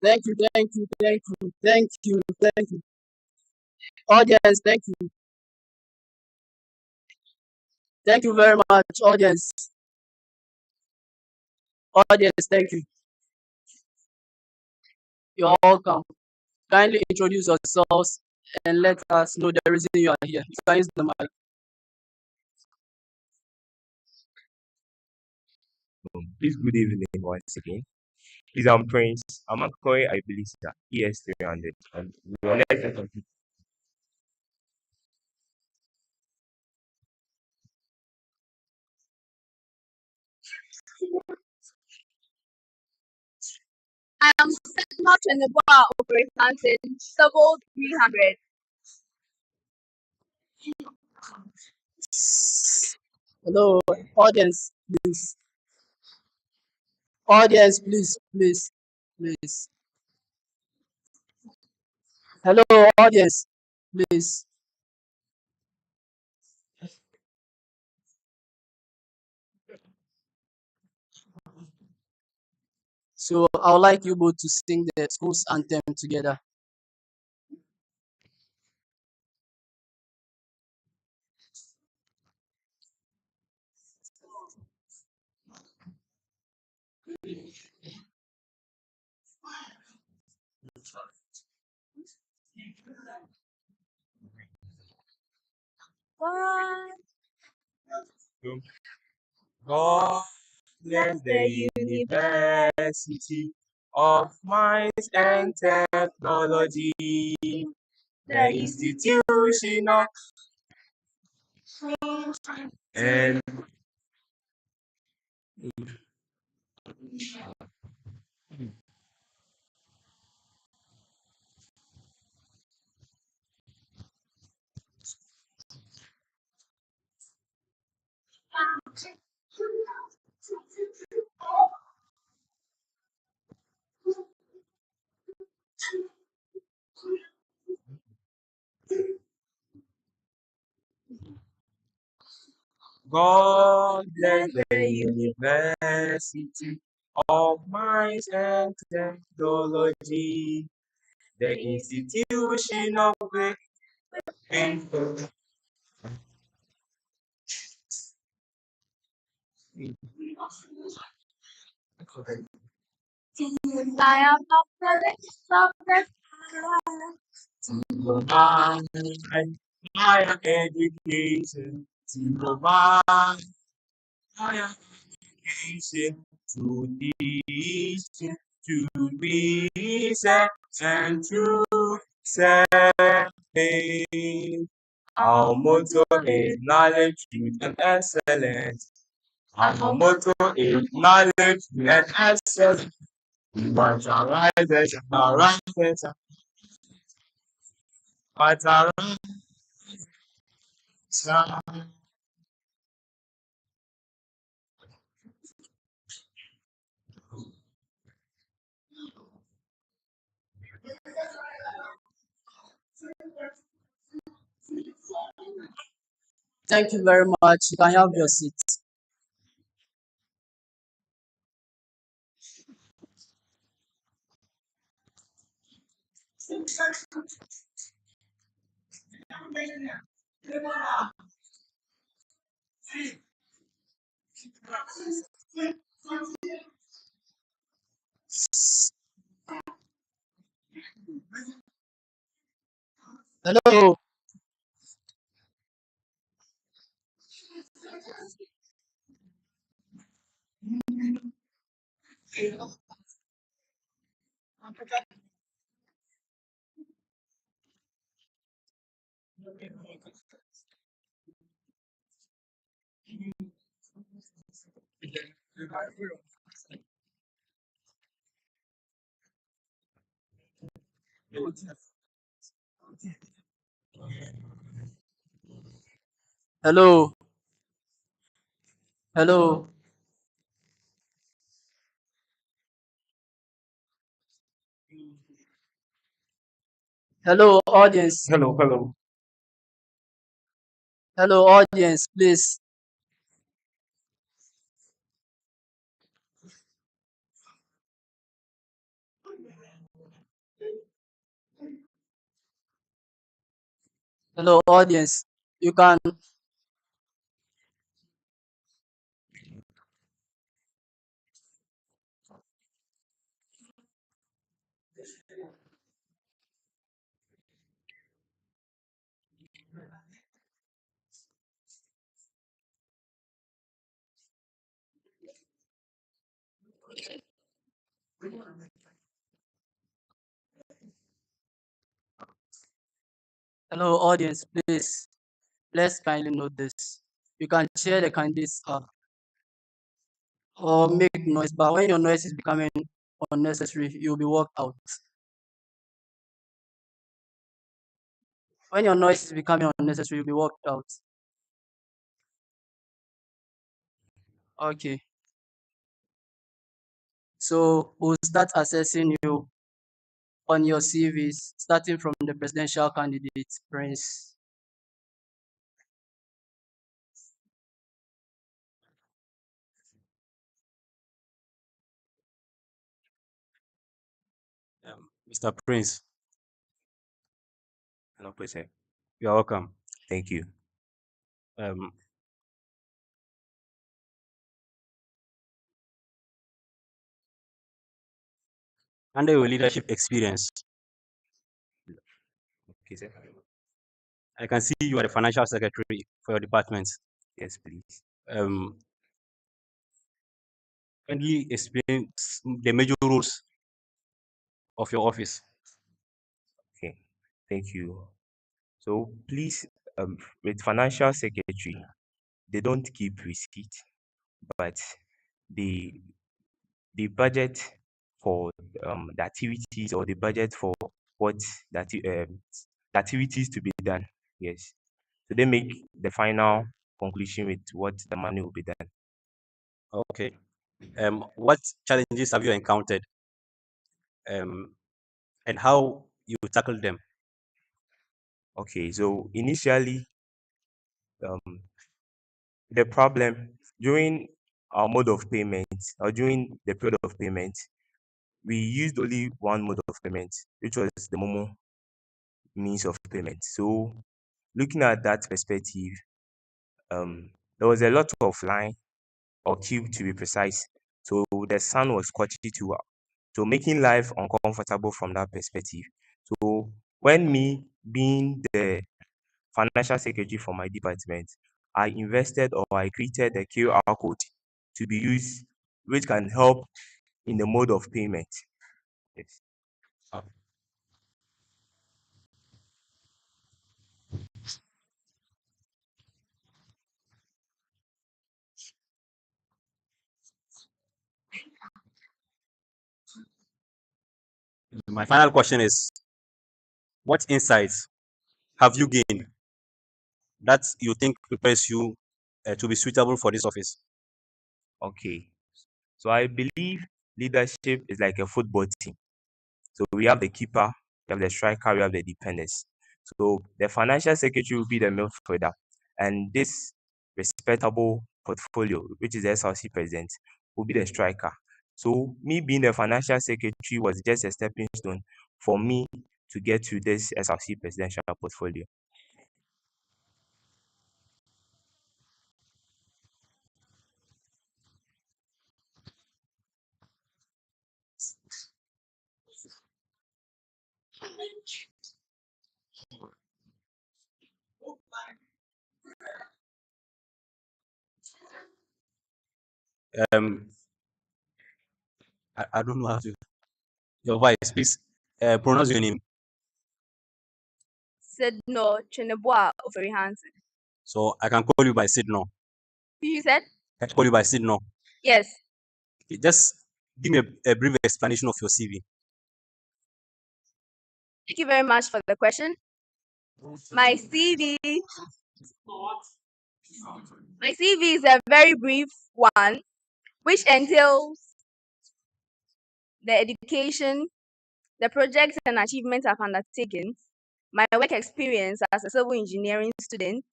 Thank you, thank you, thank you, thank you, thank you. Audience, thank you. Thank you very much, audience. Audience, thank you. You're welcome. Kindly introduce yourselves and let us know the reason you are here. You can use the mic. Please, good evening once again. Please, I'm Prince. I'm a Koi, I believe, ES300. And we are next to I am not in the bar operating double 300. Hello, audience, please. Audience, please, please, please. Hello, audience, please. So I would like you both to sing the school's anthem together. God bless the University of Mines and Technology, the institution of and God bless the University of Mines and Technology, the institution of great influence. I am not the subject. Provide higher education, to provide higher education, to teach, to research, and to serve. Our motto is knowledge, truth, and excellence. Our motto is knowledge and excellence. But arise, but arise. Thank you very much. You can have your seat. Hello. Hello. Hello. Hello, audience. Hello, hello. Hello, audience, please. Hello, audience. You can. Hello, audience, please. Let's kindly note this. You can cheer the candidates up or make noise, but when your noise is becoming unnecessary, you'll be walked out. When your noise is becoming unnecessary, you'll be walked out. Okay. So we'll start assessing you on your CVs, starting from the presidential candidate, Prince. Mr. Prince, Hello, please. you are welcome. Thank you. Um, Under your leadership experience, Okay, sir. I can see you are the financial secretary for your department. Yes, please. Um, kindly explain the major roles of your office. Okay. Thank you. So please, with financial secretary, they don't keep receipt, but they the budget for the activities or the budget for what that the activities to be done. Yes. So they make the final conclusion with what the money will be done. Okay. What challenges have you encountered, um, and how you tackle them? Okay. So initially, um, the problem during our mode of payment or during the period of payment, we used only one mode of payment, which was the Momo means of payment. So looking at that perspective, there was a lot of line or queue to be precise. So the sun was scorching too, so making life uncomfortable from that perspective. So when me being the financial secretary for my department, I invested or I created a QR code to be used, which can help in the mode of payment. Yes. Uh, My final question is, what insights have you gained that you think prepares you to be suitable for this office? Okay. So I believe leadership is like a football team. So we have the keeper, we have the striker, we have the defenders. So the financial secretary will be the midfielder, and this respectable portfolio, which is the SRC president, will be the striker. So me being the financial secretary was just a stepping stone for me to get to this SRC presidential portfolio. Um, I don't know how to. Your voice, please. Pronounce your name. Sidno Chineboa Hansen. So I can call you by Sid now. You said? I can call you by Sid now. Yes. Okay, just give me a brief explanation of your CV. Thank you very much for the question. My CV is a very brief one, which entails the education, the projects and achievements I've undertaken, my work experience as a civil engineering student,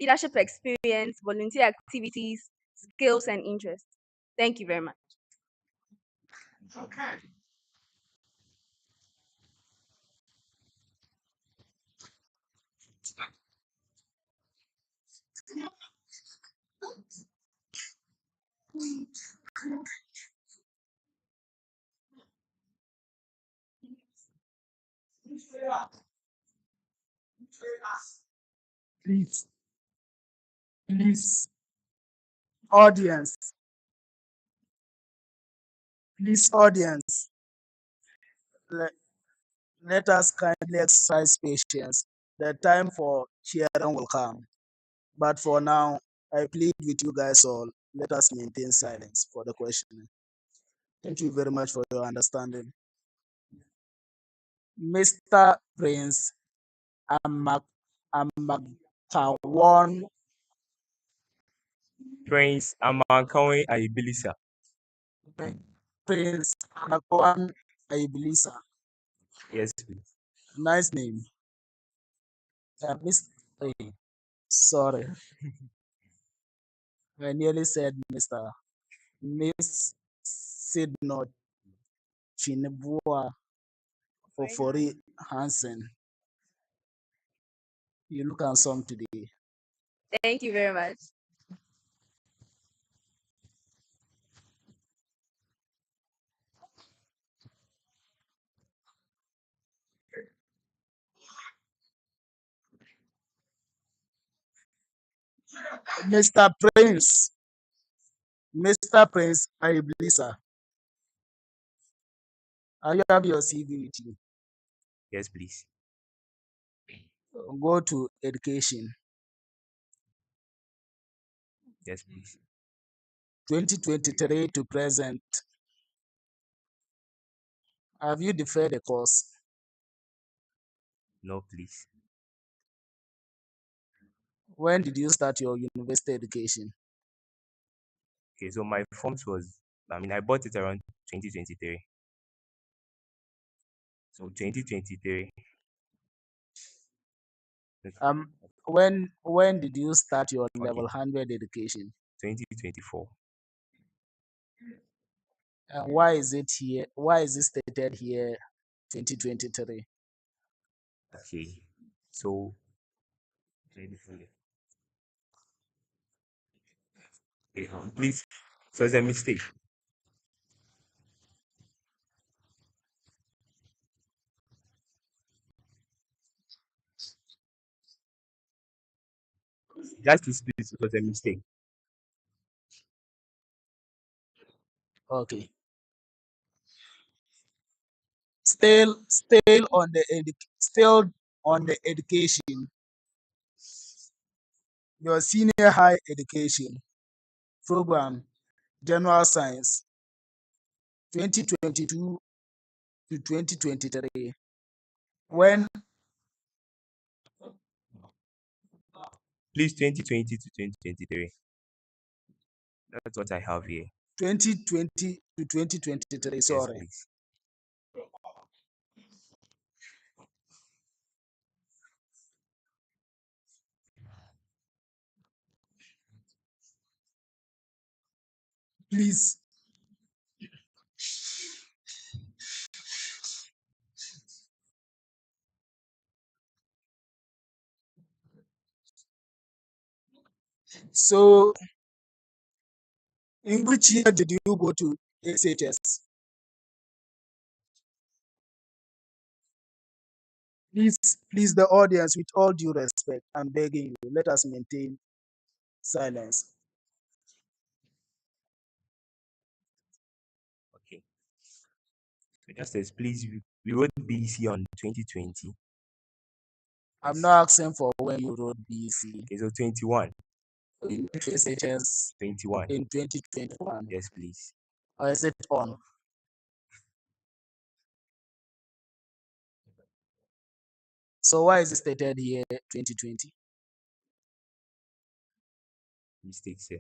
leadership experience, volunteer activities, skills, and interests. Thank you very much. Please, please, audience, please, audience, let, let us kindly exercise patience. The time for cheering will come. But for now, I plead with you guys all, let us maintain silence for the questioning. Thank you very much for your understanding. Mr. Prince Amakawon Prince Amankawe Aibilisa. Prince Amakawon Aibilisa. Yes, please. Nice name. Sorry, I nearly said Mr. Miss Sidney Chinebua Ofori Hansen. You look handsome today. Thank you very much. Mr. Prince, Aiblisa, you have your CV with you? Yes, please. Go to education. Yes, please. 2023 to present. Have you deferred a course? No, please. When did you start your university education? Okay, so my forms was, I bought it around 2023. So 2023. When did you start your level Okay, 100 education? 2024. And why is it here? Why is it stated here 2023? Okay, so okay, please. So it's a mistake. Justice, please. It was a mistake. Okay. Still on the education. Your senior high education program, general science, 2022 to 2023. When Please, 2020 to 2023. That's what I have here. 2020 to 2023. Yes, Sorry. please. Please. So, in which year did you go to SHS? Please, the audience, with all due respect, I'm begging you, let us maintain silence. Okay. So Justice, please, we wrote BC on 2020. I'm not asking for when you wrote BC. Okay, so 21. In SHS 21. in 2021. Yes, please. Or is it on? So why is it stated here 2020? Mistake, sir.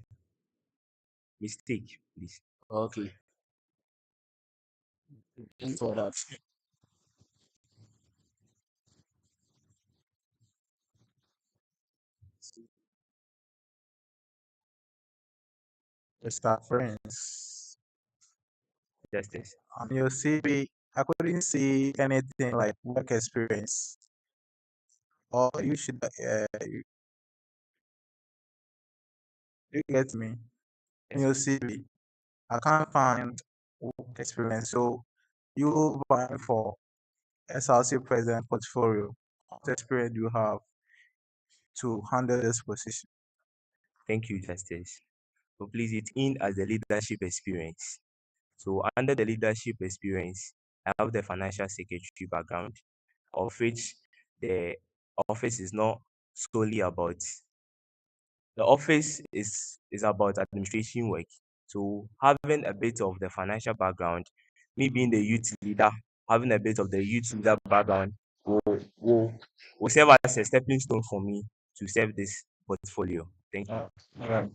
Mistake, please. Okay. Thanks for that. Mr. Friends, Justice. on your CV, I couldn't see anything like work experience. Or you should, you get me? In your CV, I can't find work experience. So you vying for SRC president portfolio. What experience do you have to handle this position? Thank you, Justice. So please, it's in as the leadership experience. So under the leadership experience, I have the financial secretary background, of which the office is not solely about. The office is about administration work. So having a bit of the financial background, me being the youth leader, having a bit of the youth leader background will serve as a stepping stone for me to serve this portfolio. Thank you.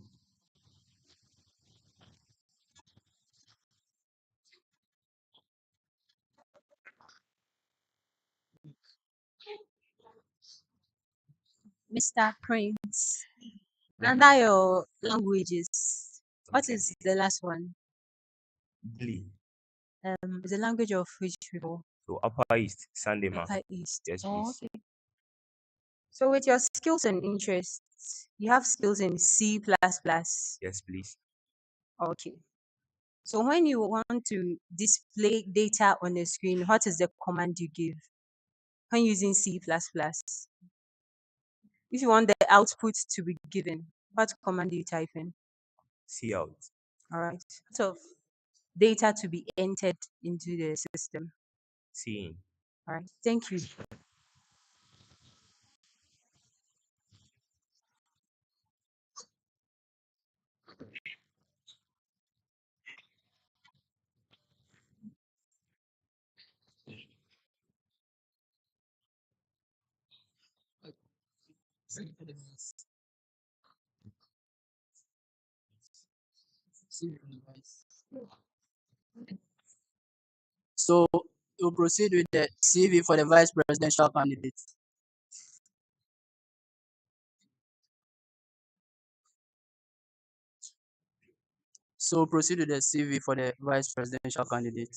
Mr. Prince, under your languages, what is the last one? Glee. Is the language of which people? So Upper East, Sunday man. Upper East. Yes, Oh, please. okay. So with your skills and interests, you have skills in C++. Yes, please. Okay. So when you want to display data on the screen, what is the command you give when using C++? If you want the output to be given, what command do you type in? See out. All right. So data to be entered into the system. Seeing. All right. Thank you. So you proceed with the CV for the vice presidential candidate. So proceed with the CV for the vice presidential candidate.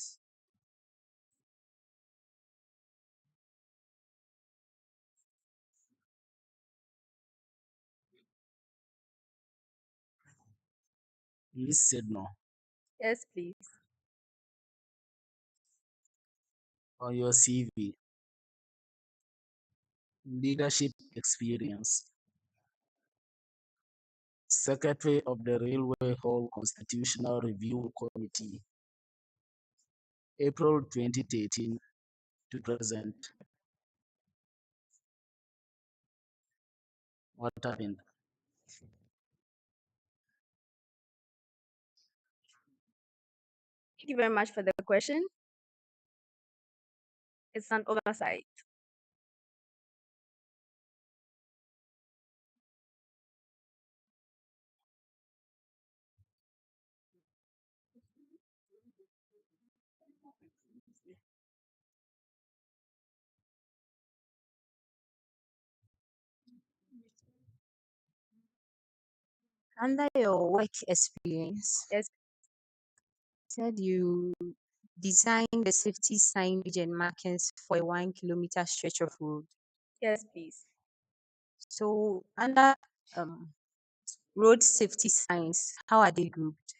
Please said no. Yes, please. On your CV, leadership experience. Secretary of the Railway Hall Constitutional Review Committee, April 2013 to present. What happened? Thank you very much for the question. It's an oversight. Under your work experience, Yes, said you designed the safety signage and markings for a 1 kilometer stretch of road. yes, please. So under road safety signs, how are they grouped?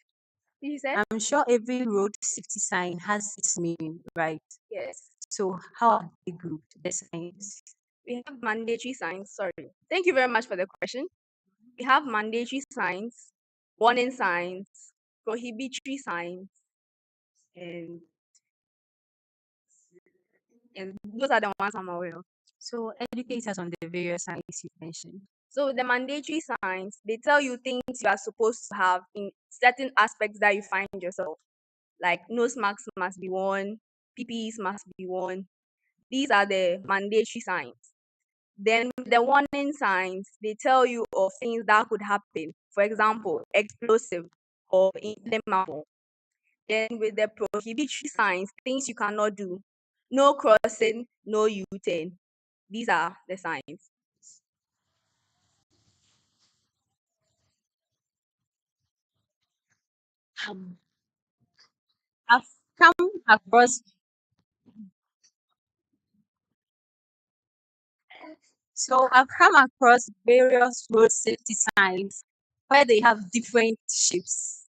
You said? I'm sure every road safety sign has its meaning, right? Yes. So how are they grouped, the signs? We have mandatory signs. Sorry. Thank you very much for the question. We have mandatory signs, warning signs, prohibitory signs, and, and those are the ones I'm aware of. So educate us on the various signs you mentioned. So the mandatory signs, they tell you things you are supposed to have in certain aspects that you find yourself. Like nose masks must be worn, PPEs must be worn. These are the mandatory signs. Then the warning signs, they tell you of things that could happen. For example, explosive or inflammable. Then with the prohibitory signs, things you cannot do. No crossing, no U-turn. These are the signs. Um, I've come across I've come across various road safety signs where they have different shapes.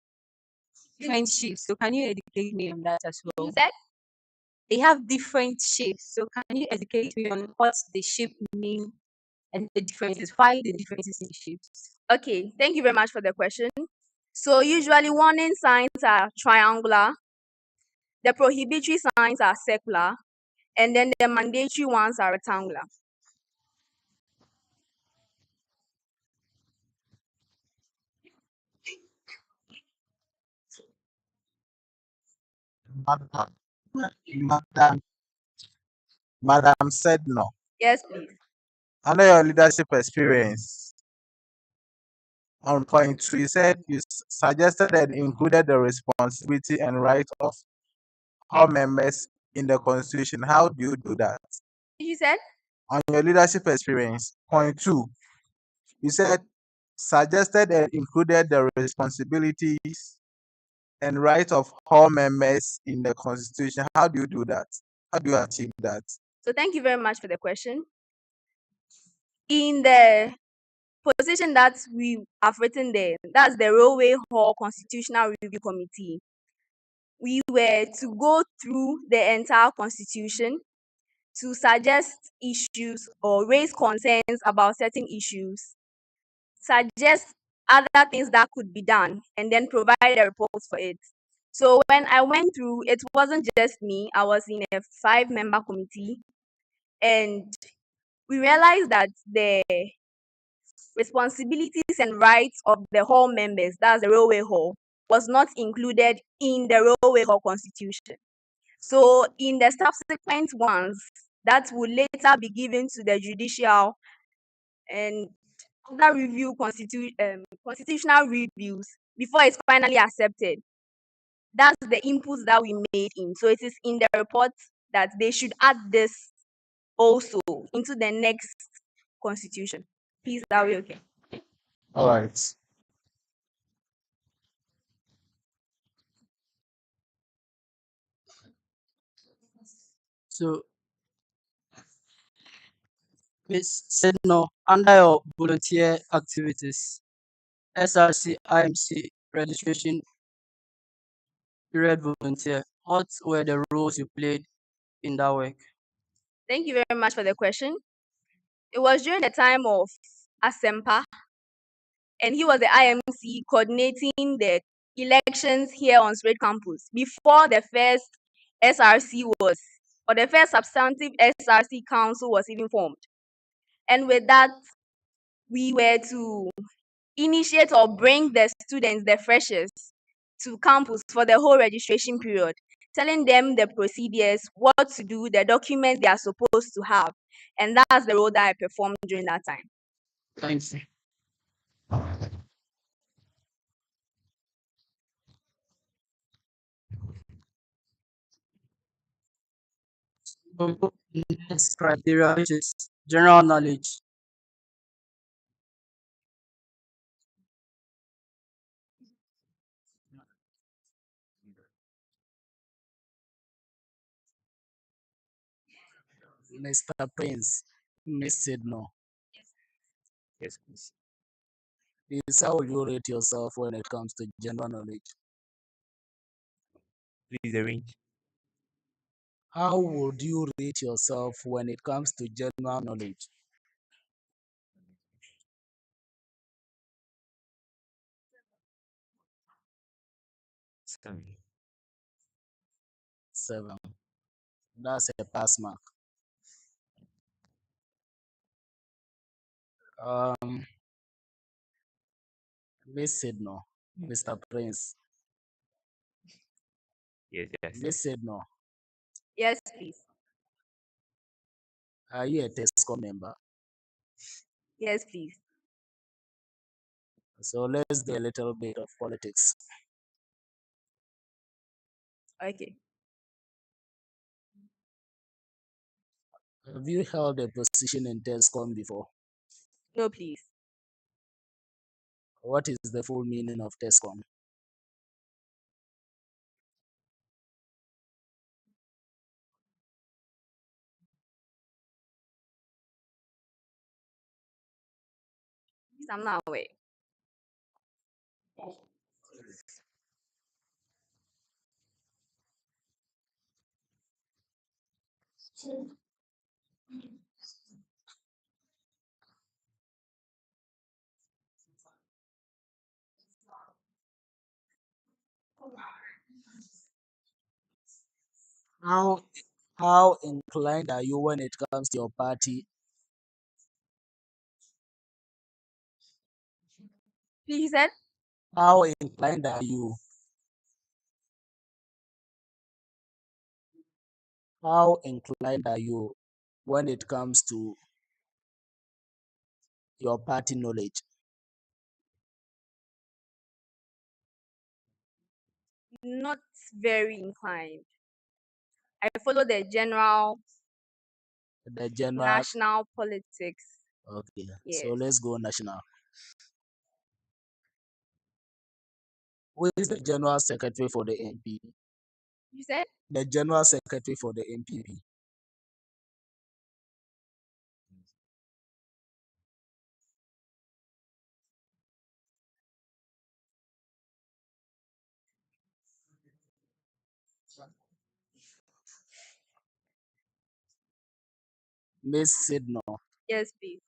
Different shapes. So can you educate me on that as You well? said? They have different shapes. So can you educate me on what the shape mean and the differences? Why the differences in shapes? Okay, thank you very much for the question. So usually warning signs are triangular, the prohibitory signs are circular, and then the mandatory ones are rectangular. Madam, Madam, Madam said no. Yes, please. Under your leadership experience, on point two, you said you suggested and included the responsibility and right of all members in the Constitution. How do you do that? You said? On your leadership experience, point two, you said suggested and included the responsibilities and right of all members in the Constitution. How do you do that? How do you achieve that? So thank you very much for the question. In the position that we have written there, that's the Railway Hall Constitutional Review Committee. We were to go through the entire constitution to suggest issues or raise concerns about certain issues, suggest other things that could be done, and then provide a report for it. So when I went through, it wasn't just me, I was in a 5-member committee, and we realized that the responsibilities and rights of the hall members, that's the railway hall, was not included in the railway hall constitution. So in the subsequent ones that will later be given to the judicial and other constitutional reviews before it's finally accepted, that's the inputs that we made in. So it is in the report that they should add this also into the next constitution. Please, that will be okay. All right. So, Ms. said no, under your volunteer activities, SRC, IMC, registration period volunteer, what were the roles you played in that work? Thank you very much for the question. It was during the time of Asempa, and he was the IMC coordinating the elections here on SRID campus before the first SRC was, or the first substantive SRC council was even formed. And with that, we were to initiate or bring the students, the freshers, to campus for the whole registration period, telling them the procedures, what to do, the documents they are supposed to have. And that's the role that I performed during that time. Thanks. Next criteria, which is general knowledge. Mr. Prince, Miss said no. Yes, please. Please, how will you rate yourself when it comes to general knowledge? Please arrange. How would you rate yourself when it comes to general knowledge? 7. That's a pass mark. Um, Miss Sidno, Mr. Prince, Yes, yes, Miss yes. Sidno, Yes, please. are you a TESCO member? Yes, please. So let's do a little bit of politics. Okay. Have you held a position in TESCOM before? No, please. What is the full meaning of TESCOM? Please, I'm not aware. How how inclined are you when it comes to your party? Please, you said? How inclined are you? How inclined are you when it comes to your party knowledge? Not very inclined. I follow the general The general. national politics. Okay, so Yes. let's go national. Who is the general secretary for the NPP? You said? The general secretary for the NPP. Miss Sidno, Yes, please.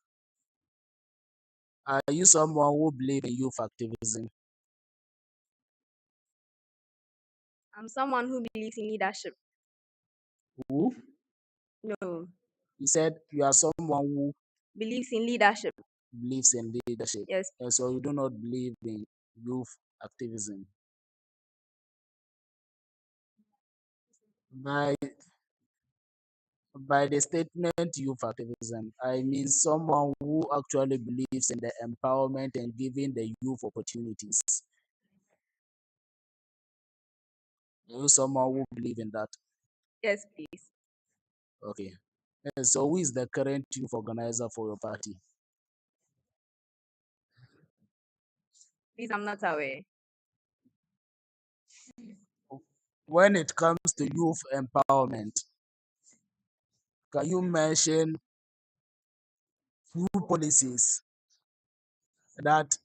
are you someone who believes in youth activism? I'm someone who believes in leadership. Who? No. You said you are someone who Believes in leadership. believes in leadership, Yes. and so you do not believe in youth activism. By by the statement youth activism, I mean someone who actually believes in the empowerment and giving the youth opportunities. Are you someone who believes in that? Yes, please. Okay. And so who is the current youth organizer for your party? Please, I'm not aware. When it comes to youth empowerment, can you mention few policies that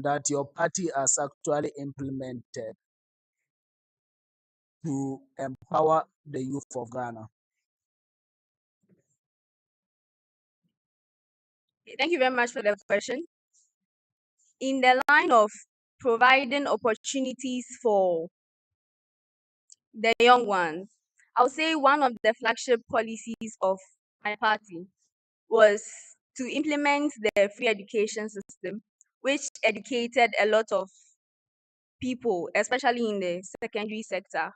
that your party has actually implemented to empower the youth of Ghana? Okay, thank you very much for the question. In the line of providing opportunities for the young ones, I'll say one of the flagship policies of my party was to implement the free education system, which educated a lot of people, especially in the secondary sector,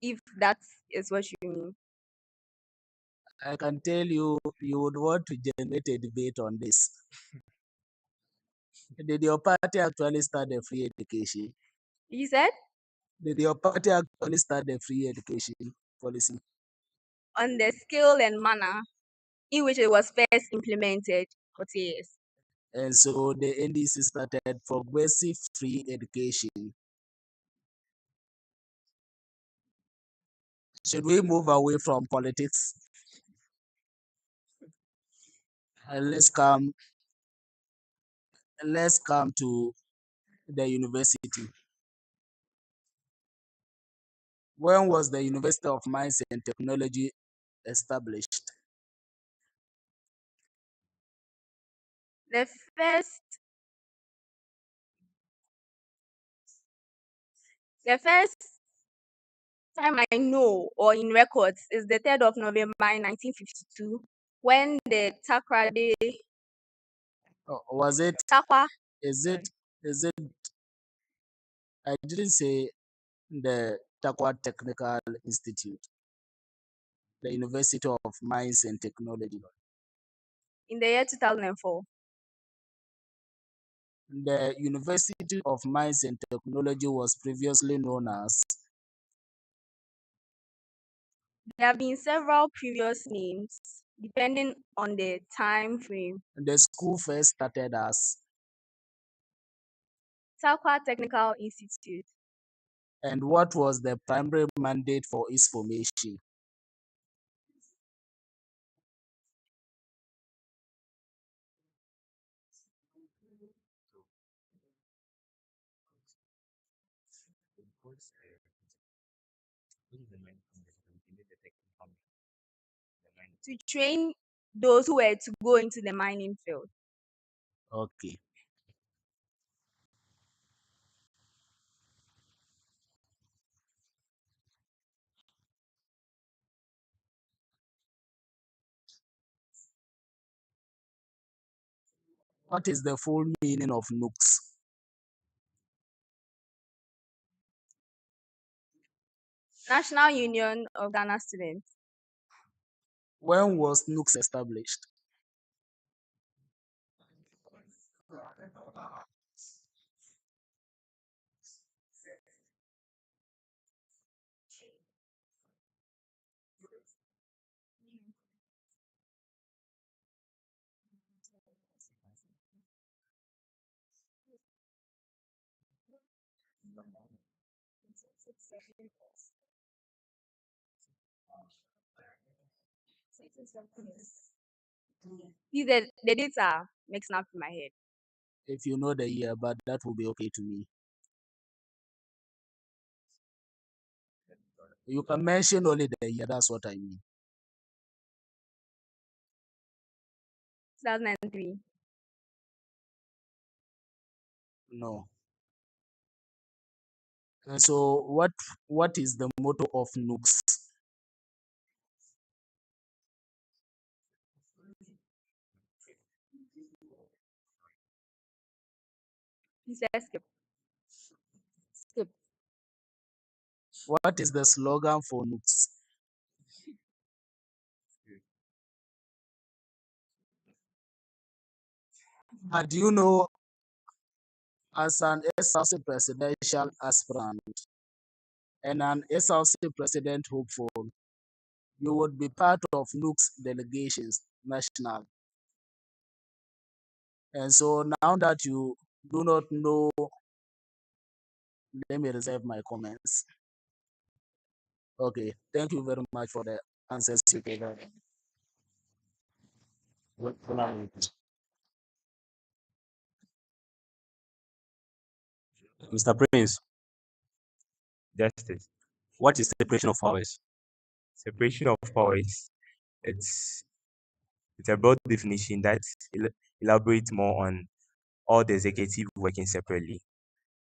if that is what you mean. I can tell you, you would want to generate a debate on this. Did your party actually start the free education? You said Did your party actually start the free education policy? on the scale and manner in which it was first implemented, but yes. And so the NDC started progressive free education. Should we move away from politics and let's come to the university. When was the University of Mines and Technology established? The first the first time I know or in records is the 3rd of November 1952 when the Takrade Was it? Takwa Is it? Is it? I didn't say the Takwa Technical Institute, the University of Mines and Technology. in the year 2004. The University of Mines and Technology was previously known as. There have been several previous names depending on the time frame. The school first started as. Takwa Technical Institute. And what was the primary mandate for its formation? To train those who were to go into the mining field. Okay. What is the full meaning of NUCS? National Union of Ghana Students. When was NUCS established? The dates are mixing up in my head. If you know the year, but that will be okay to me. You can mention only the year, that's what I mean. 2003. No. And so what is the motto of NUCS? He said skip. Skip. What is the slogan for NUCS? And you know, as an SRC presidential aspirant and an SRC president hopeful, you would be part of NUCS delegations national. And so now that you do not know, let me reserve my comments. Okay, thank you very much for the answers you gave. Mr. Prince, Justice. what is separation of powers? Separation of powers. It's a broad definition that elaborates more on all the executive working separately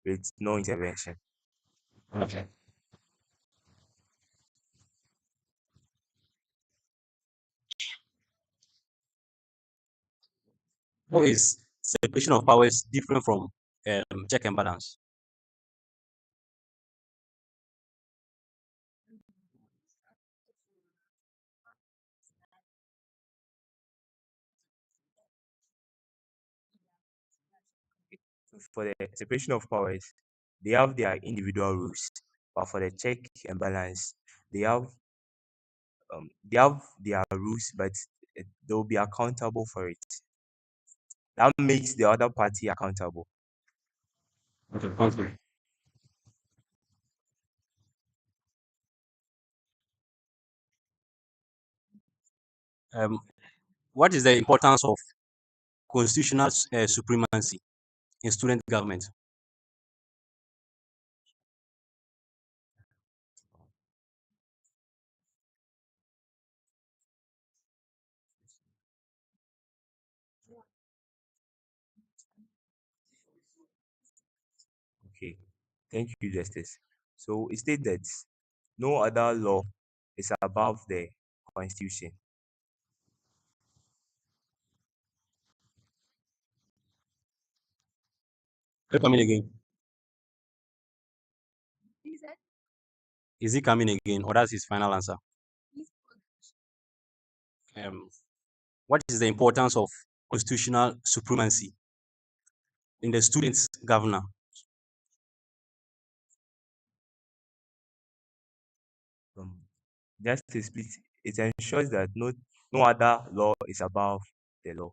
with no intervention. Okay. How is separation of powers different from check and balance? For the separation of powers, they have their individual rules, but for the check and balance, they have their rules, but they will be accountable for it. That makes the other party accountable. Okay, thank you. What is the importance of constitutional supremacy in student government? Thank you, Justice. So it states that no other law is above the Constitution. Coming again. Please, sir. Is he coming again, or that's his final answer? Um, what is the importance of constitutional supremacy in the student's governor? Um, Justice, please, it ensures that no other law is above the law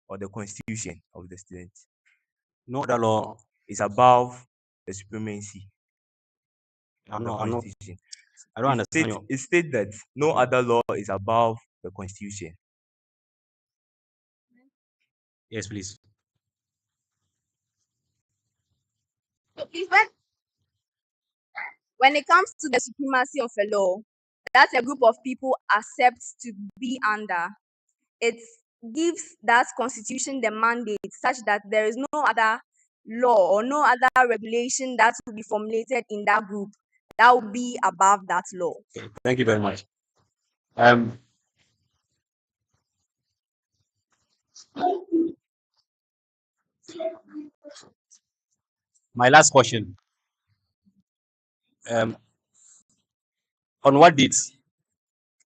or the Constitution of the state. No other law. Is above the supremacy of the I'm not. Constitution. I don't understand you. It states that no other law is above the Constitution. Yes, please. So please, when it comes to the supremacy of a law that a group of people accepts to be under, it gives that constitution the mandate such that there is no other law or no other regulation that will be formulated in that group that will be above that law. Okay, thank you very much. My last question. Um, on what date?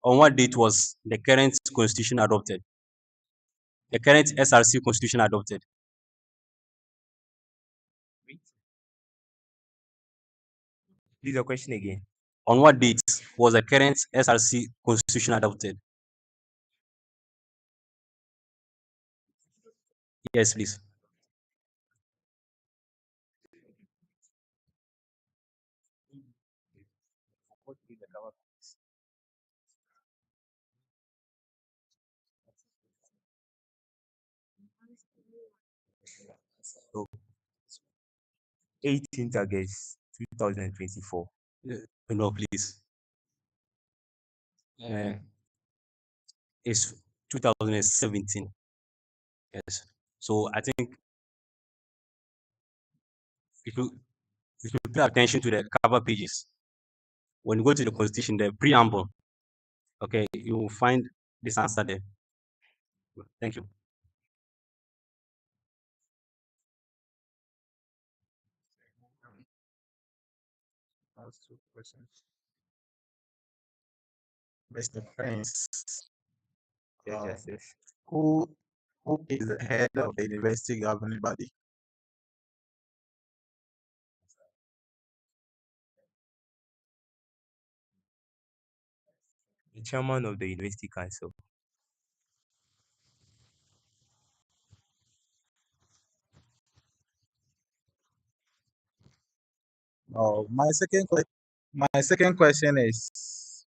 On what date was the current constitution adopted? The current SRC constitution adopted? Please, the question again. On what date was the current SRC constitution adopted? Yes, please. So 18th August 2024. No, please. It's 2017. Yes. So I think if you pay attention to the cover pages, when you go to the constitution, the preamble, okay, you will find this answer there. Thank you. That's two questions. Mr. Prince, Yes, uh, Justice. who who is the head of the university governing body? The chairman of the University Council. My second question is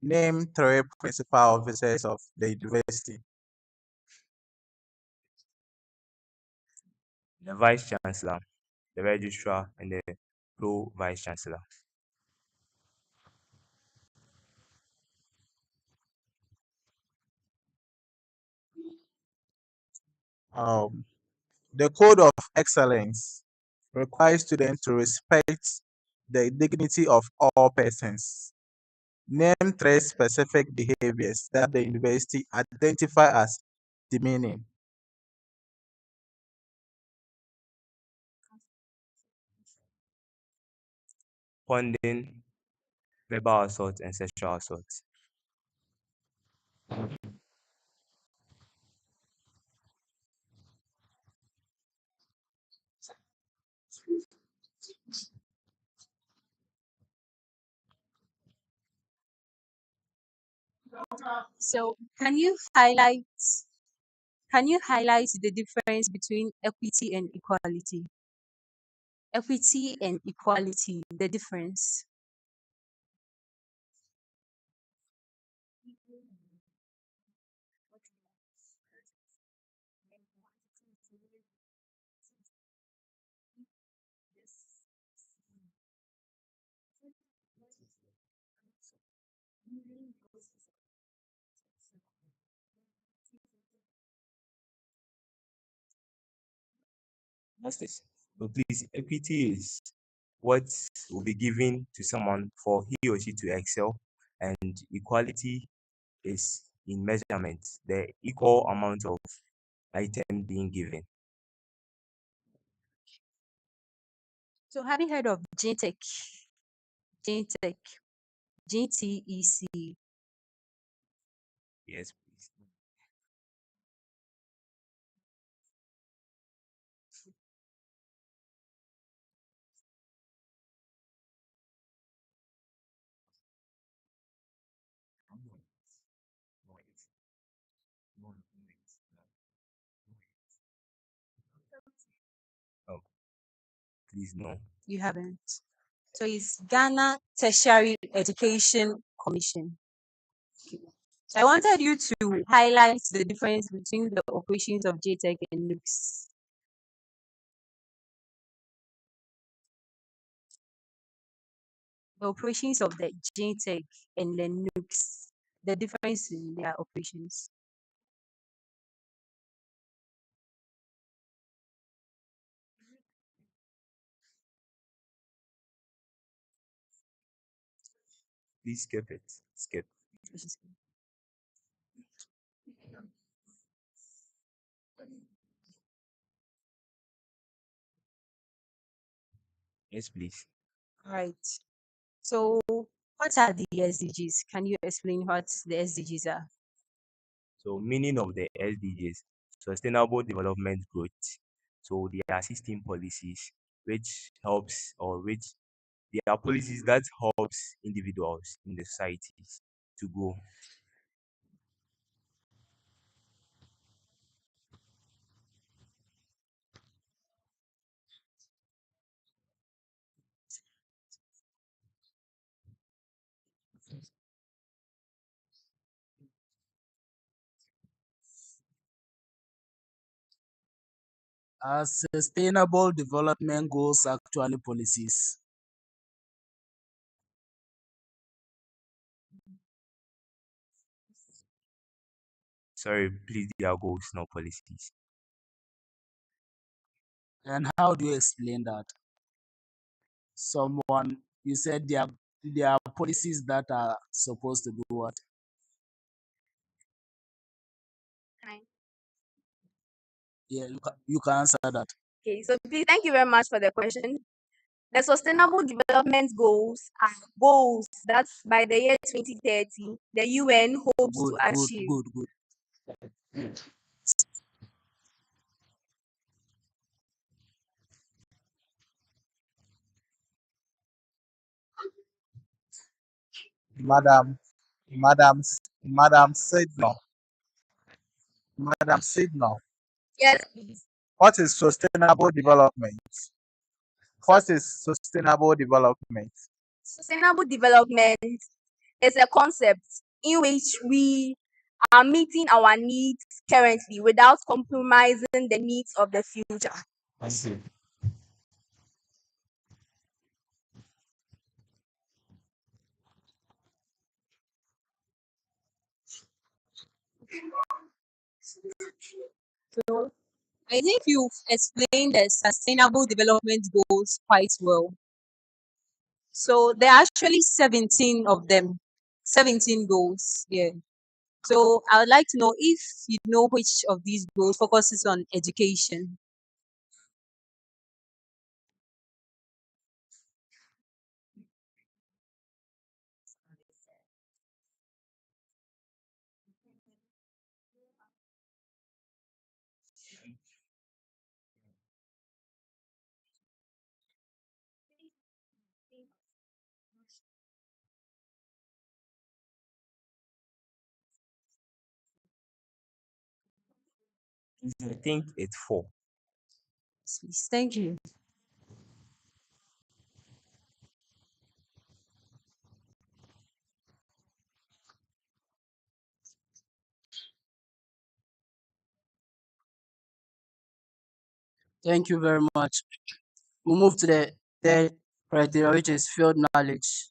name three principal officers of the university. The Vice Chancellor, the Registrar, and the Pro Vice Chancellor. Um, the code of excellence requires students to respect the dignity of all persons. Name three specific behaviors that the university identify as demeaning. Funding, verbal assault, and sexual assault. So can you highlight the difference between equity and equality? Equity and equality, the difference. Justice. So please, equity is what will be given to someone for he or she to excel, and equality is in measurement, the equal amount of item being given. So have you heard of GTEC? GTEC. GTEC. Yes, please. Oh, please no. You haven't. So it's Ghana Tertiary Education Commission. So I wanted you to highlight the difference between the operations of JTEC and NUCS. The operations of the JTEC and the NUCS, the difference in their operations. Please skip it. Skip. Yes, please. All right. So what are the SDGs? Can you explain what the SDGs are? So meaning of the SDGs, sustainable development growth. So they are 16 policies which helps, or which they are policies that helps individuals in the societies to grow. Sustainable development goals actually policies. Sorry, please, they are goals, not policies. And how do you explain that? Someone, you said there are policies that are supposed to do what? Yeah, you can answer that. Okay, so please, thank you very much for the question. The Sustainable Development Goals are goals that by the year 2030, the UN hopes Good, to good, achieve. good, good. Madam, Madam, Madam Signal, Madam Signal. Yes, please. What is sustainable development? What is sustainable development? Sustainable development is a concept in which we are meeting our needs currently without compromising the needs of the future. I see. So I think you've explained the sustainable development goals quite well. So there are actually 17 of them, 17 goals. Yeah. So I would like to know if you know which of these goals focuses on education. I think it's 4. Please, thank you. Thank you very much. We move to the third criteria, which is field knowledge.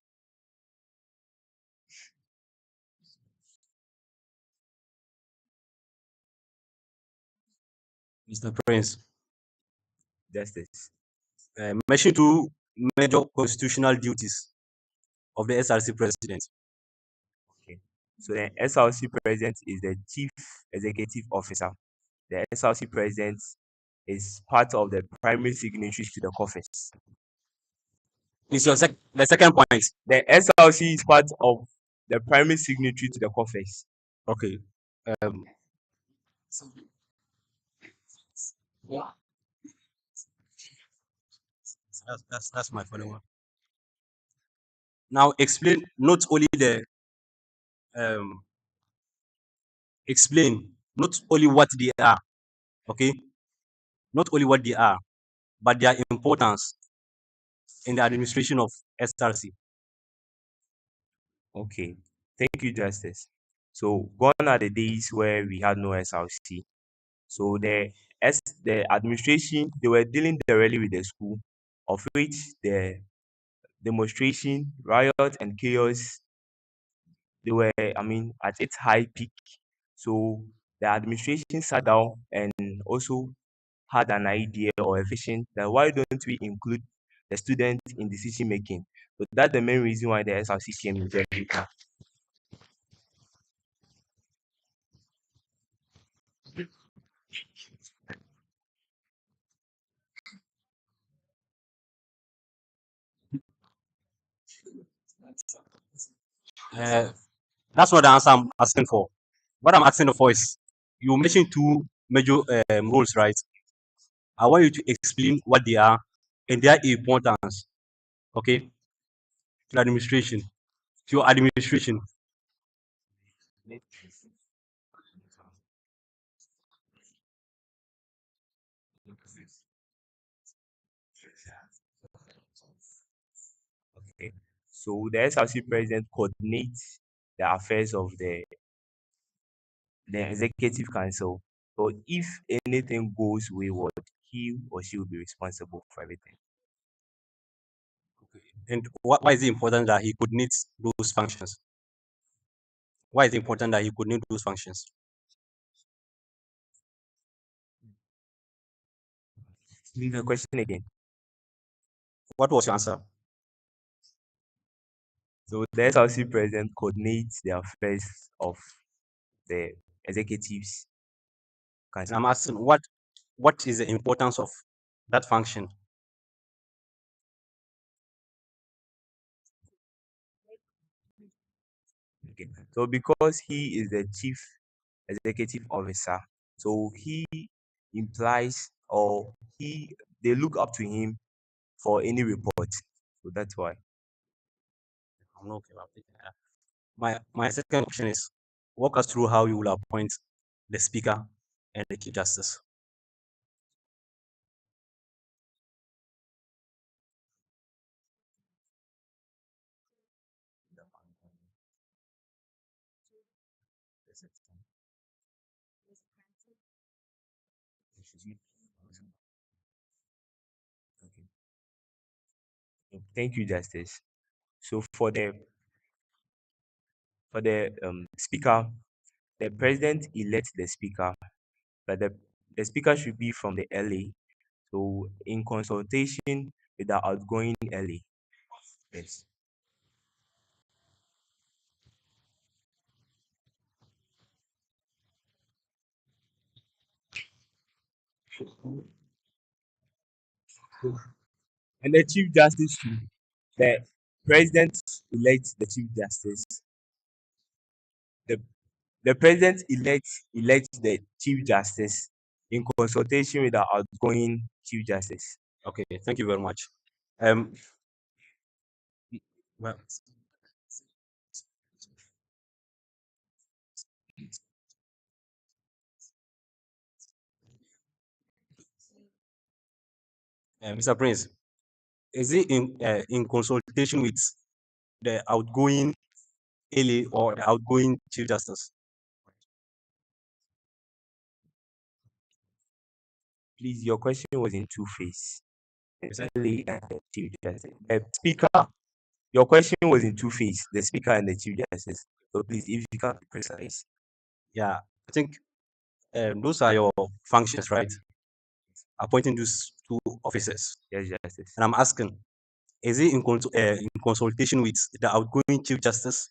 Mr. Prince. Justice. mention two major constitutional duties of the SRC president. Okay. So the SRC president is the chief executive officer. The SRC president is part of the primary signatories to the COFES. Is your the second point? The SRC is part of the primary signatory to the COFES. Okay. That's my following one. Now explain not only the explain not only what they are, okay, not only what they are, but their importance in the administration of SRC. Okay, thank you, Justice. So gone are the days where we had no SRC. So the administration, they were dealing directly with the school, of which the demonstration, riot, and chaos, they were, at its high peak. So the administration sat down and also had an idea or a vision that why don't we include the students in decision making? So that's the main reason why the SRC came into the picture. That's not the answer I'm asking for. What I'm asking for is you mentioned two major roles, right? I want you to explain what they are and their importance, okay, to administration, to your administration. Okay. So the SRC president coordinates the affairs of the executive council. So if anything goes wayward, he or she will be responsible for everything. And why is it important that he coordinates those functions? Why is it important that he coordinates those functions? Leave the question again. What was your answer? So the SRC president coordinates the affairs of the executives And council. I'm asking what is the importance of that function? Okay. So because he is the chief executive officer, so he implies or they look up to him for any report. So that's why. I'm not okay about it. My second question is walk us through how you will appoint the speaker and the chief justice. Thank you, Justice. So for the speaker, the president elects the speaker, but the speaker should be from the LA. So in consultation with the outgoing LA. Yes. And the Chief Justice too. The president elects the Chief Justice. The the president elects the Chief Justice in consultation with the outgoing Chief Justice. Okay, thank you very much. Well, Mr. Prince, is it in consultation with the outgoing LA or the outgoing chief justice? Please, your question was in two phases. Is it? LA and the Chief Justice. The speaker, your question was in two phases, the speaker and the Chief Justice. So please, if you can be precise. Yeah, I think those are your functions, right? Appointing those two officers, Yes, Justice. and I'm asking, is it in consultation with the outgoing Chief Justice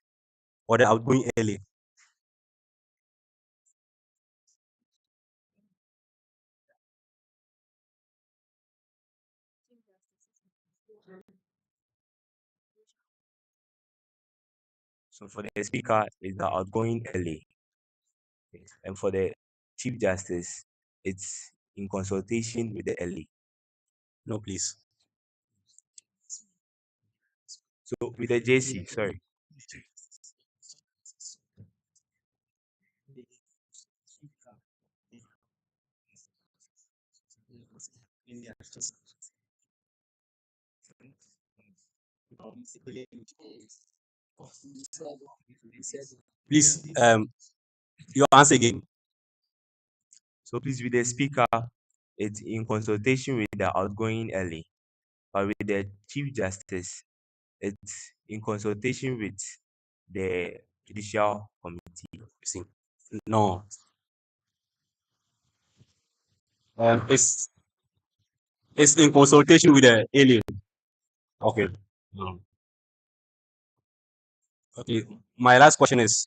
or the outgoing LA? So for the Speaker, it's the outgoing LA. Yes. And for the Chief Justice, it's in consultation with the LA. No, please. So with the JC, sorry. Please, your answer again. So please, with the Speaker, it's in consultation with the outgoing LA. But with the Chief Justice, it's in consultation with the Judicial Committee. See, no. It's in consultation with the alien. Okay. Okay. My last question is,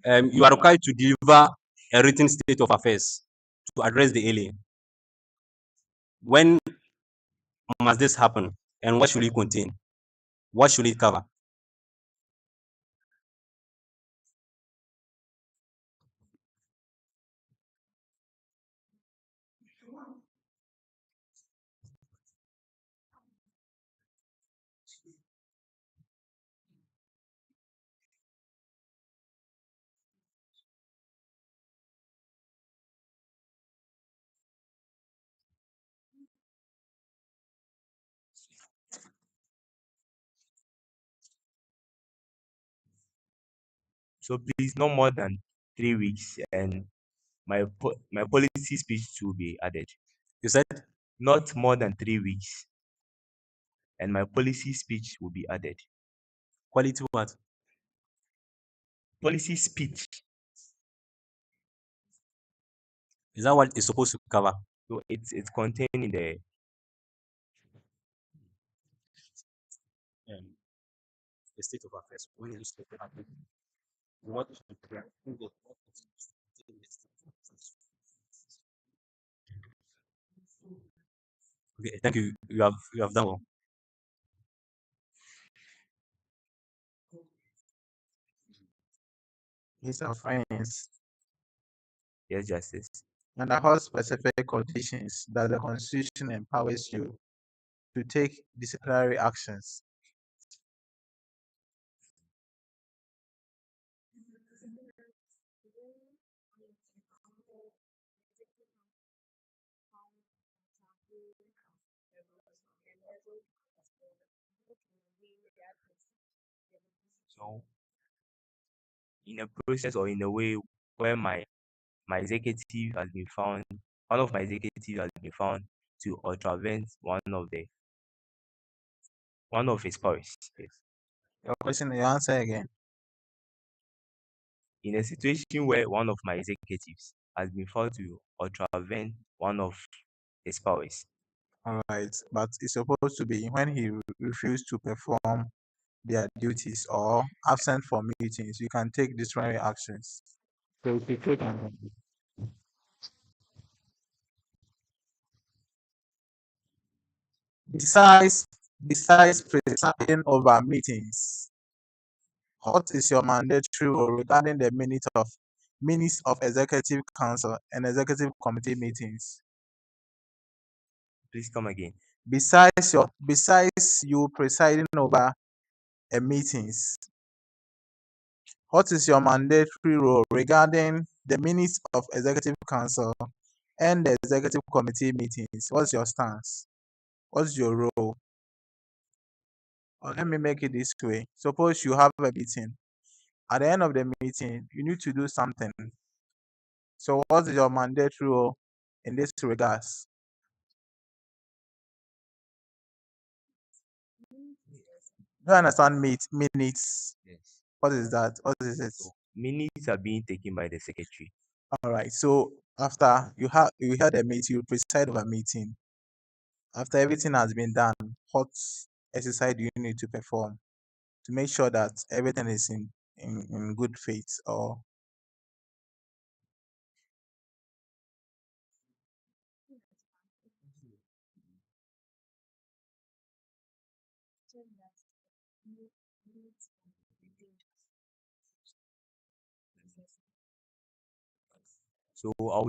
you are required to deliver a written state of affairs to address the alien. When must this happen, and what should it contain? What should it cover? So please, no more than 3 weeks, and my policy speech will be added. You said Not more than 3 weeks, and my policy speech will be added. quality what? Policy speech. Is that what it's supposed to cover? So it's contained in the The state of affairs. When you state of affairs, what okay, thank you. You have done well. Mr. Friends, yes, Justice. under what specific conditions does the Constitution empowers you to take disciplinary actions? So in a process or in a way where my executive has been found, one of my executives has been found to ultravent one of his powers. Yes. Your question, your answer again. In a situation where one of my executives has been found to ultravent one of his powers. All right, but it's supposed to be when he refused to perform their duties or absent from meetings, you can take disciplinary actions. So if you take besides presiding over meetings, what is your mandatory role regarding the minutes of executive council and executive committee meetings? Please come again. Besides you presiding over a meetings, what is your mandatory role regarding the minutes of executive council and the executive committee meetings? What's your stance? What's your role? Or let me make it this way. Suppose you have a meeting. At the end of the meeting, you need to do something. So what is your mandatory role in this regards? Do you understand minutes? Yes. What is that? What is it? So minutes are being taken by the secretary. All right. So after you had a meeting, you preside over a meeting. After everything has been done, what exercise do you need to perform to make sure that everything is in good faith? Or So I'll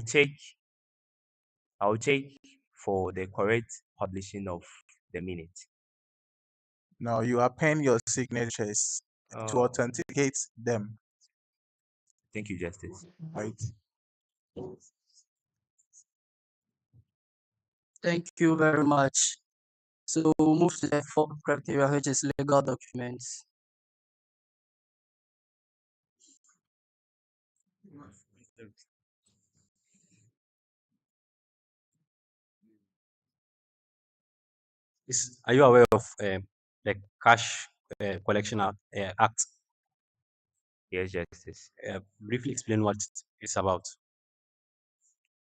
check for the correct publishing of the minute. no, you append your signatures to Oh, authenticate them, thank you, Justice. right? Thank you very much. So we'll move to the fourth criteria, which is legal documents. Are you aware of the Cash Collection Act? Yes, Justice. Briefly explain what it's about.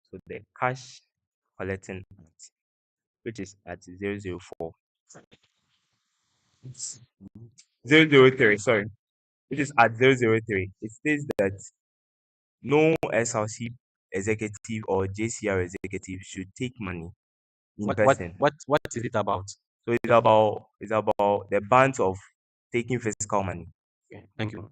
So the cash collecting act, which is at 004 003, sorry, which is at 003, it states that no SRC executive or JCR executive should take money in person. What is it about? So it's about the ban of taking physical money. Okay, thank you.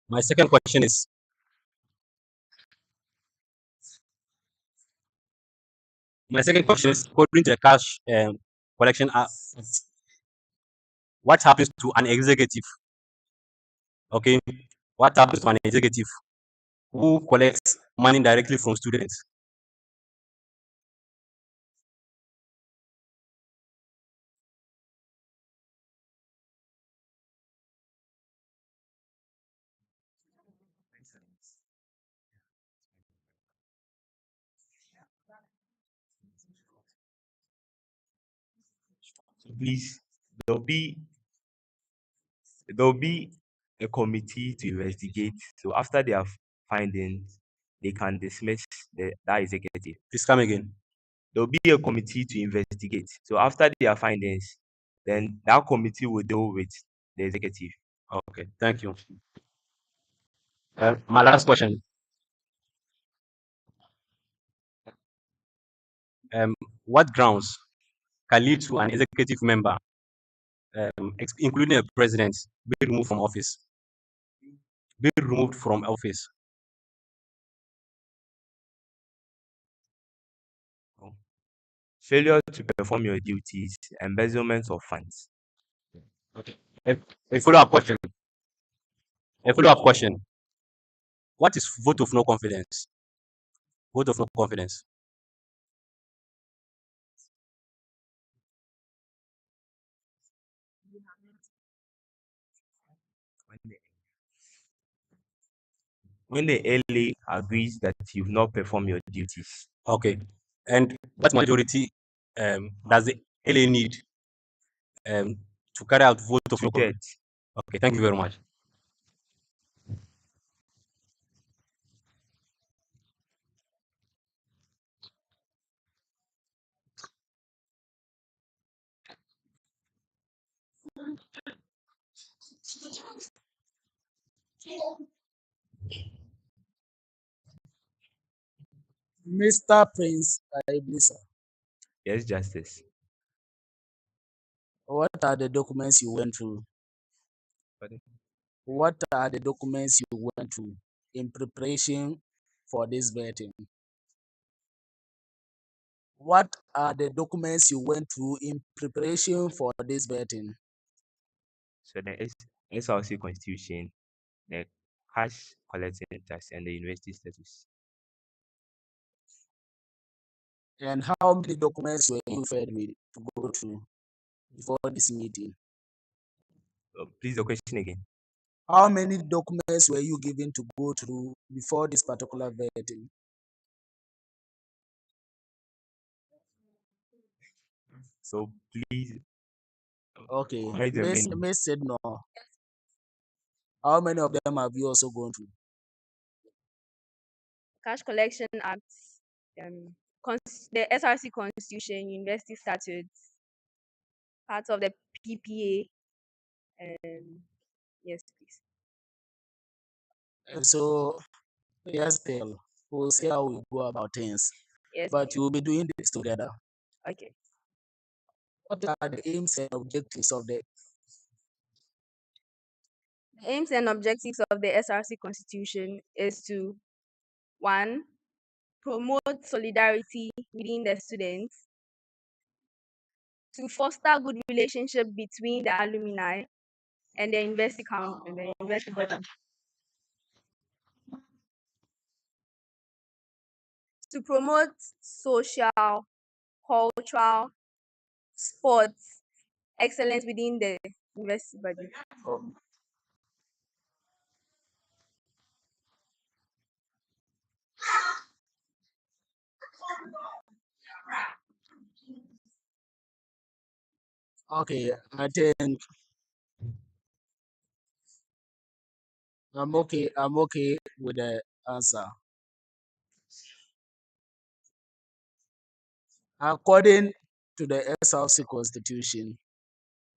My second question is according to the Cash Collection Act, what happens to an executive? Okay, what happens to an executive who collects money directly from students? So please, there'll be a committee to investigate. So after their findings, they can dismiss that executive. Please come again. There'll be a committee to investigate. So after their findings, then that committee will deal with the executive. Okay, thank you. My last question. What grounds can lead to an executive member, including a president, be removed from office? Be removed from office. Failure to perform your duties, embezzlement of funds. Okay. A follow-up question. A follow-up question. What is vote of no confidence? Vote of no confidence. When the LA agrees that you've not performed your duties. Okay. And what majority does the LA need to carry out vote of no confidence? Two-thirds. Okay, thank you very much. Mr. Prince Iblisa, Yes, Justice. what are the documents you went through? Pardon? What are the documents you went through in preparation for this vetting? What are the documents you went through in preparation for this vetting? So the SRC constitution, the cash collecting tax, and the university status. And how many documents were you fed with to go through before this meeting? Please, the question again. How many documents were you given to go through before this particular vetting? So please, Okay, write the menu. Miss said no. How many of them have you also gone through? Cash Collection Act, the SRC Constitution, University Statutes, part of the PPA. Yes, please. And so, yes, still, we'll see how we go about things. Yes, But please. you will be doing this together. Okay. What are the aims and objectives of the The aims and objectives of the SRC Constitution is to, one, promote solidarity within the students, to foster good relationship between the alumni and the university council and the university body, to promote social, cultural, sports excellence within the university body. Okay, I think I'm okay with the answer. According to the SRC Constitution,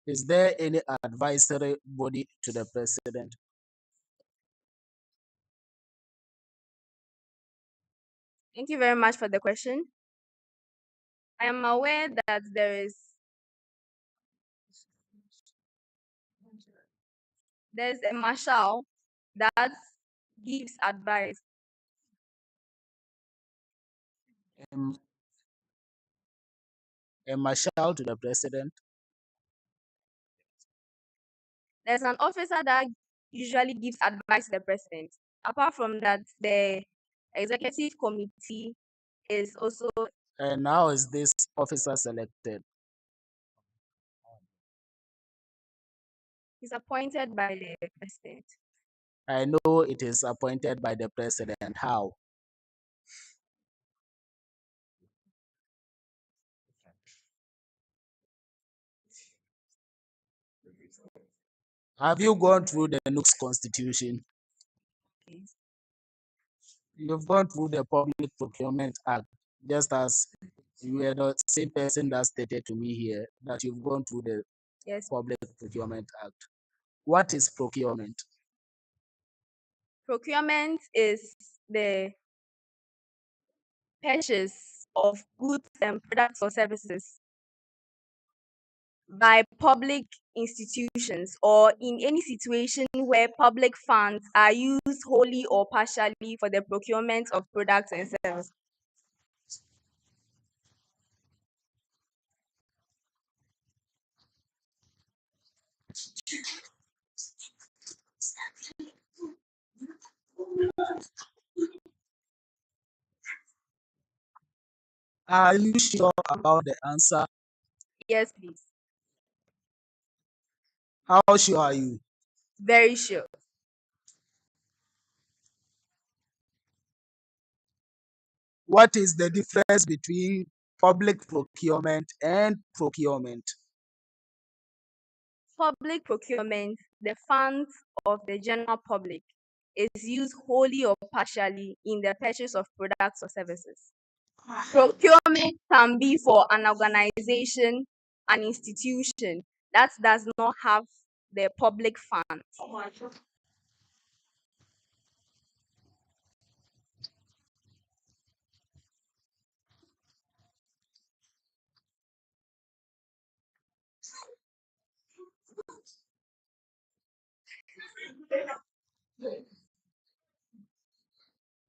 is there any advisory body to the president? Thank you very much for the question. I am aware that there's a marshal that gives advice. Um, a marshal to the president? There's an officer that usually gives advice to the president. Apart from that, the executive committee is also And how is this officer selected? is appointed by the president. I know it is appointed by the president. How? Have you gone through the Nooks Constitution? Please. You've gone through the Public Procurement Act, just as you were the same person that stated to me here that you've gone through the Yes. Public Procurement Act. What is procurement? Procurement is the purchase of goods and products or services by public institutions or in any situation where public funds are used wholly or partially for the procurement of products and services. Are you sure about the answer? Yes, please. How sure are you? Very sure. What is the difference between public procurement and procurement? Public procurement, the funds of the general public, is used wholly or partially in the purchase of products or services. Procurement can be for an organization, an institution that does not have the public funds.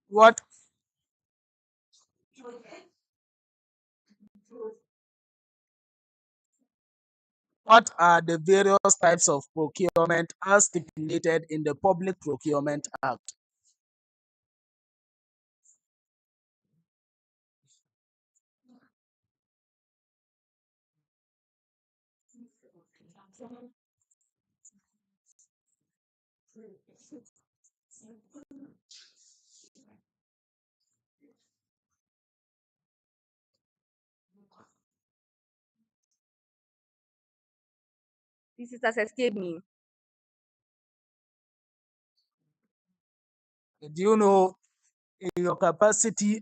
What What are the various types of procurement as stipulated in the Public Procurement Act? This has escaped me. Do you know, in your capacity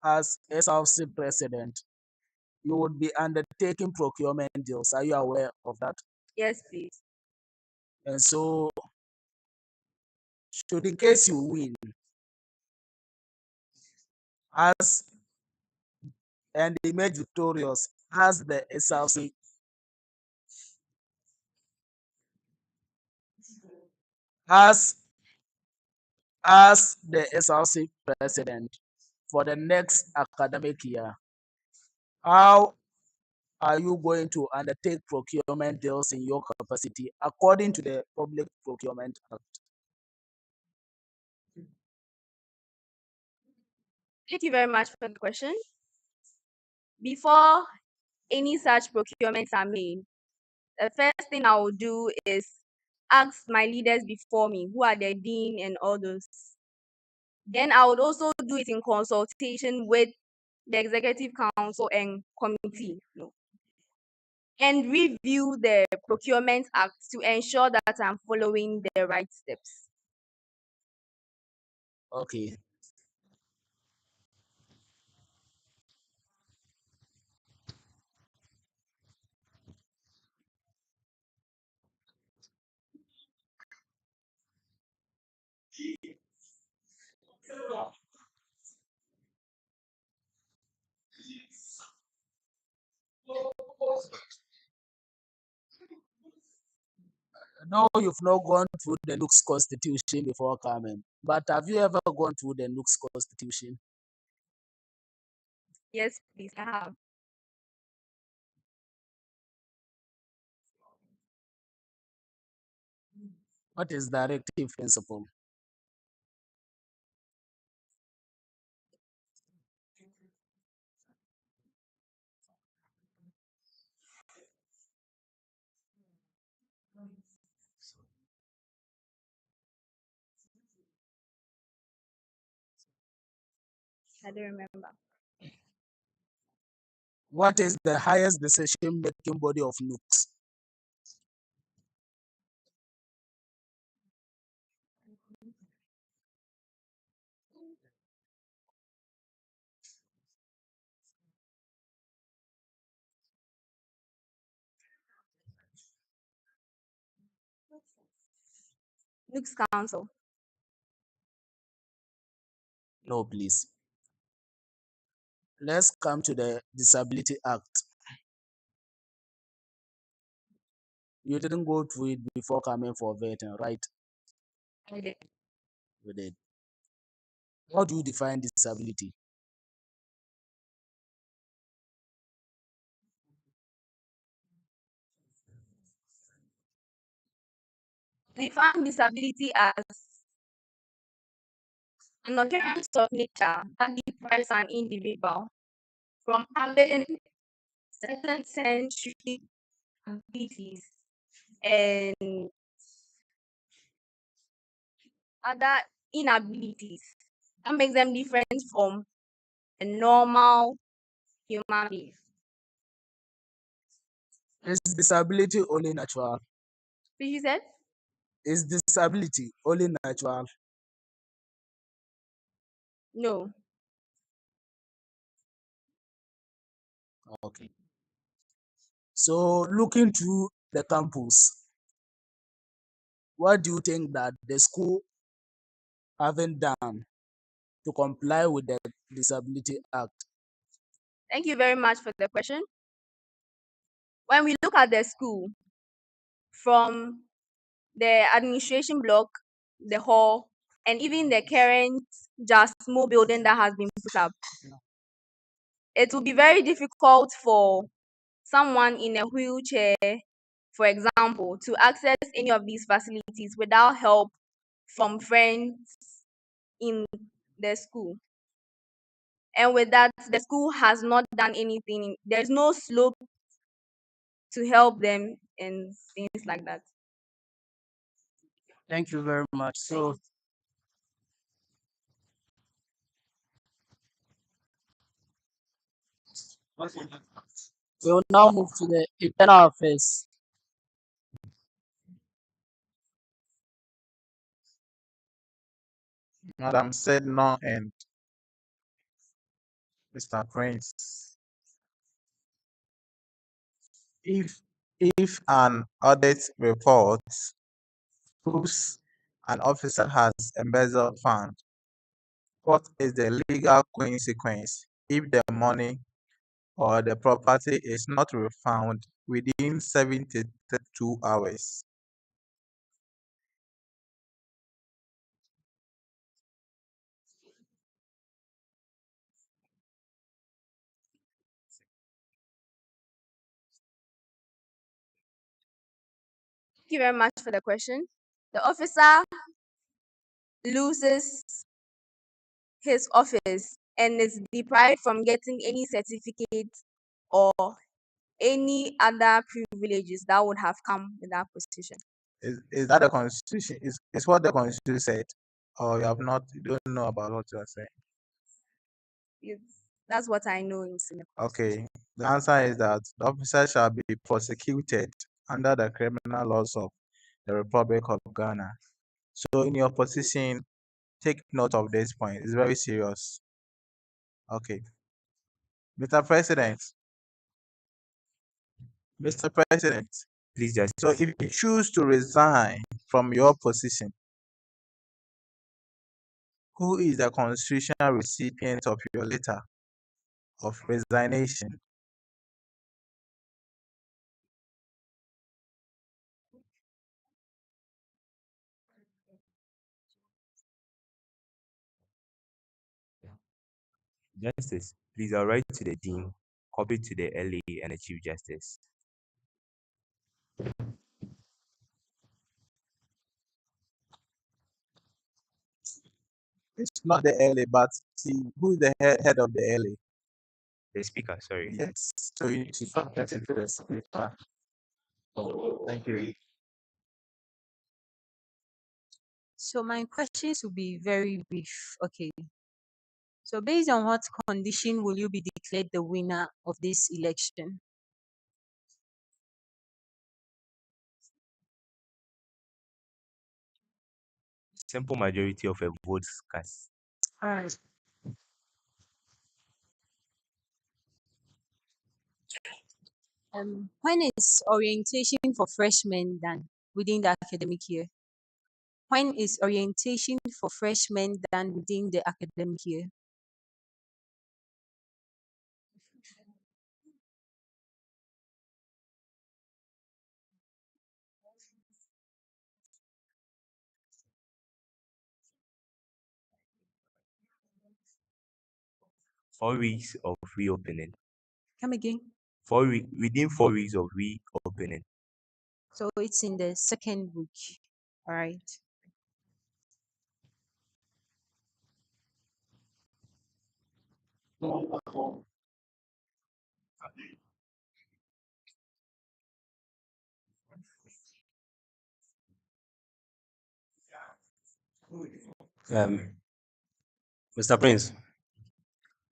as SRC president, you would be undertaking procurement deals? Are you aware of that? Yes, please. And so, should in case you win, as and emerge victorious as the SRC, as the SRC president for the next academic year, how are you going to undertake procurement deals in your capacity according to the Public Procurement Act? Thank you very much for the question. Before any such procurements are made, the first thing I will do is ask my leaders before me, who are the dean and all those. Then I would also do it in consultation with the executive council and committee, and review the procurement act to ensure that I'm following the right steps. Okay. No, you've not gone through the Nooks Constitution before coming, but have you ever gone through the Nooks Constitution? Yes, please, I have. What is directive principle? I don't remember. What is the highest decision-making body of Nooks? Luke's council. No, please. Let's come to the Disability Act. You didn't go through it before coming for vetting, right? I did. You did. How do you define disability? Define disability as an occurrence of nature that deprives an individual from having certain sensory abilities and other inabilities that makes them different from a normal human being. Is disability only natural? Which you said? Is disability only natural? No. Okay. So looking through the campus, what do you think that the school haven't done to comply with the Disability Act? Thank you very much for the question. When we look at the school, from the administration block, the hall, and even the current just small building that has been put up, it will be very difficult for someone in a wheelchair, for example, to access any of these facilities without help from friends in the school. And with that, the school has not done anything. There's no slope to help them and things like that. Thank you very much. So we will now move to the internal affairs. Madam said no and Mr. Prince. If an audit report proves an officer has embezzled funds, what is the legal consequence if the money or the property is not refunded within 72 hours? Thank you very much for the question. The officer loses his office and is deprived from getting any certificate or any other privileges that would have come with that position. Is that the constitution? Is what the constitution said? Or you don't know about what you are saying? That's what I know in Singapore. Okay. The answer is that the officer shall be prosecuted under the criminal laws of the Republic of Ghana. So in your position, take note of this point. It's very serious. Okay. Mr. President. Mr. President. Please just So if you choose to resign from your position, who is the constitutional recipient of your letter of resignation? Justice, please, I'll write to the Dean, copy to the LA and the Chief Justice. It's not the LA, but see, who is the head of the LA? The Speaker, sorry. Yes. So you need to get into the speaker. Oh, thank you. So my questions will be very brief. Okay. So based on what condition will you be declared the winner of this election? Simple majority of a votes cast. All right. When is orientation for freshmen done within the academic year? When is orientation for freshmen done within the academic year? .4 weeks of reopening. Come again. Within 4 weeks of reopening. So it's in the second week. All right. Mr. Prince,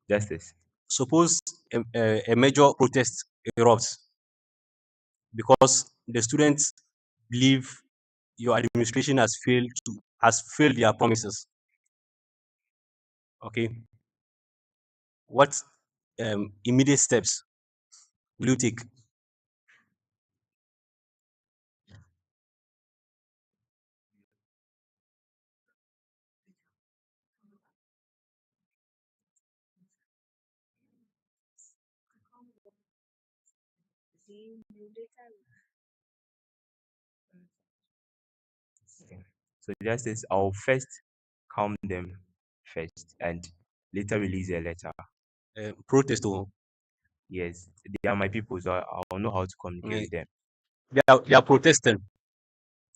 Justice. suppose a major protest erupts because the students believe your administration has failed their promises. Okay. What immediate steps will you take? So Justice, I'll first calm them first and later release a letter. Protest or Yes, they are my people, so I'll know how to communicate with them. they are protesting.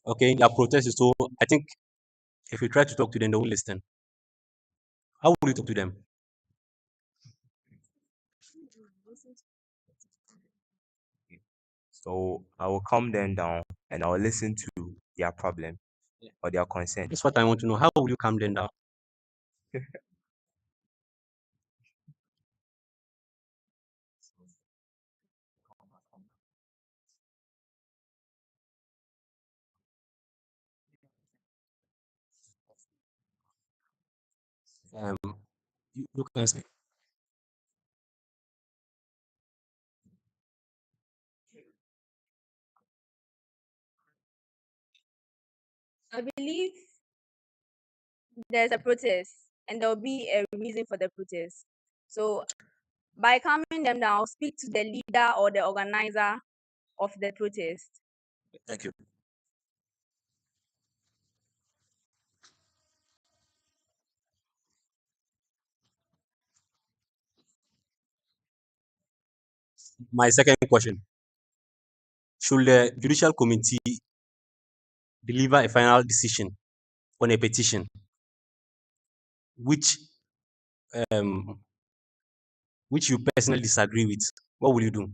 Okay, they are protesting. So I think if you try to talk to them, they won't listen. How will you talk to them? So I will calm them down and I will listen to their problem or their concern. That's what I want to know. How will you calm them down? Um, you can speak. I believe there's a protest and there'll be a reason for the protest. So by calming them down, I'll speak to the leader or the organizer of the protest. Thank you. My second question: should the judicial committee deliver a final decision on a petition which um which you personally disagree with? What will you do?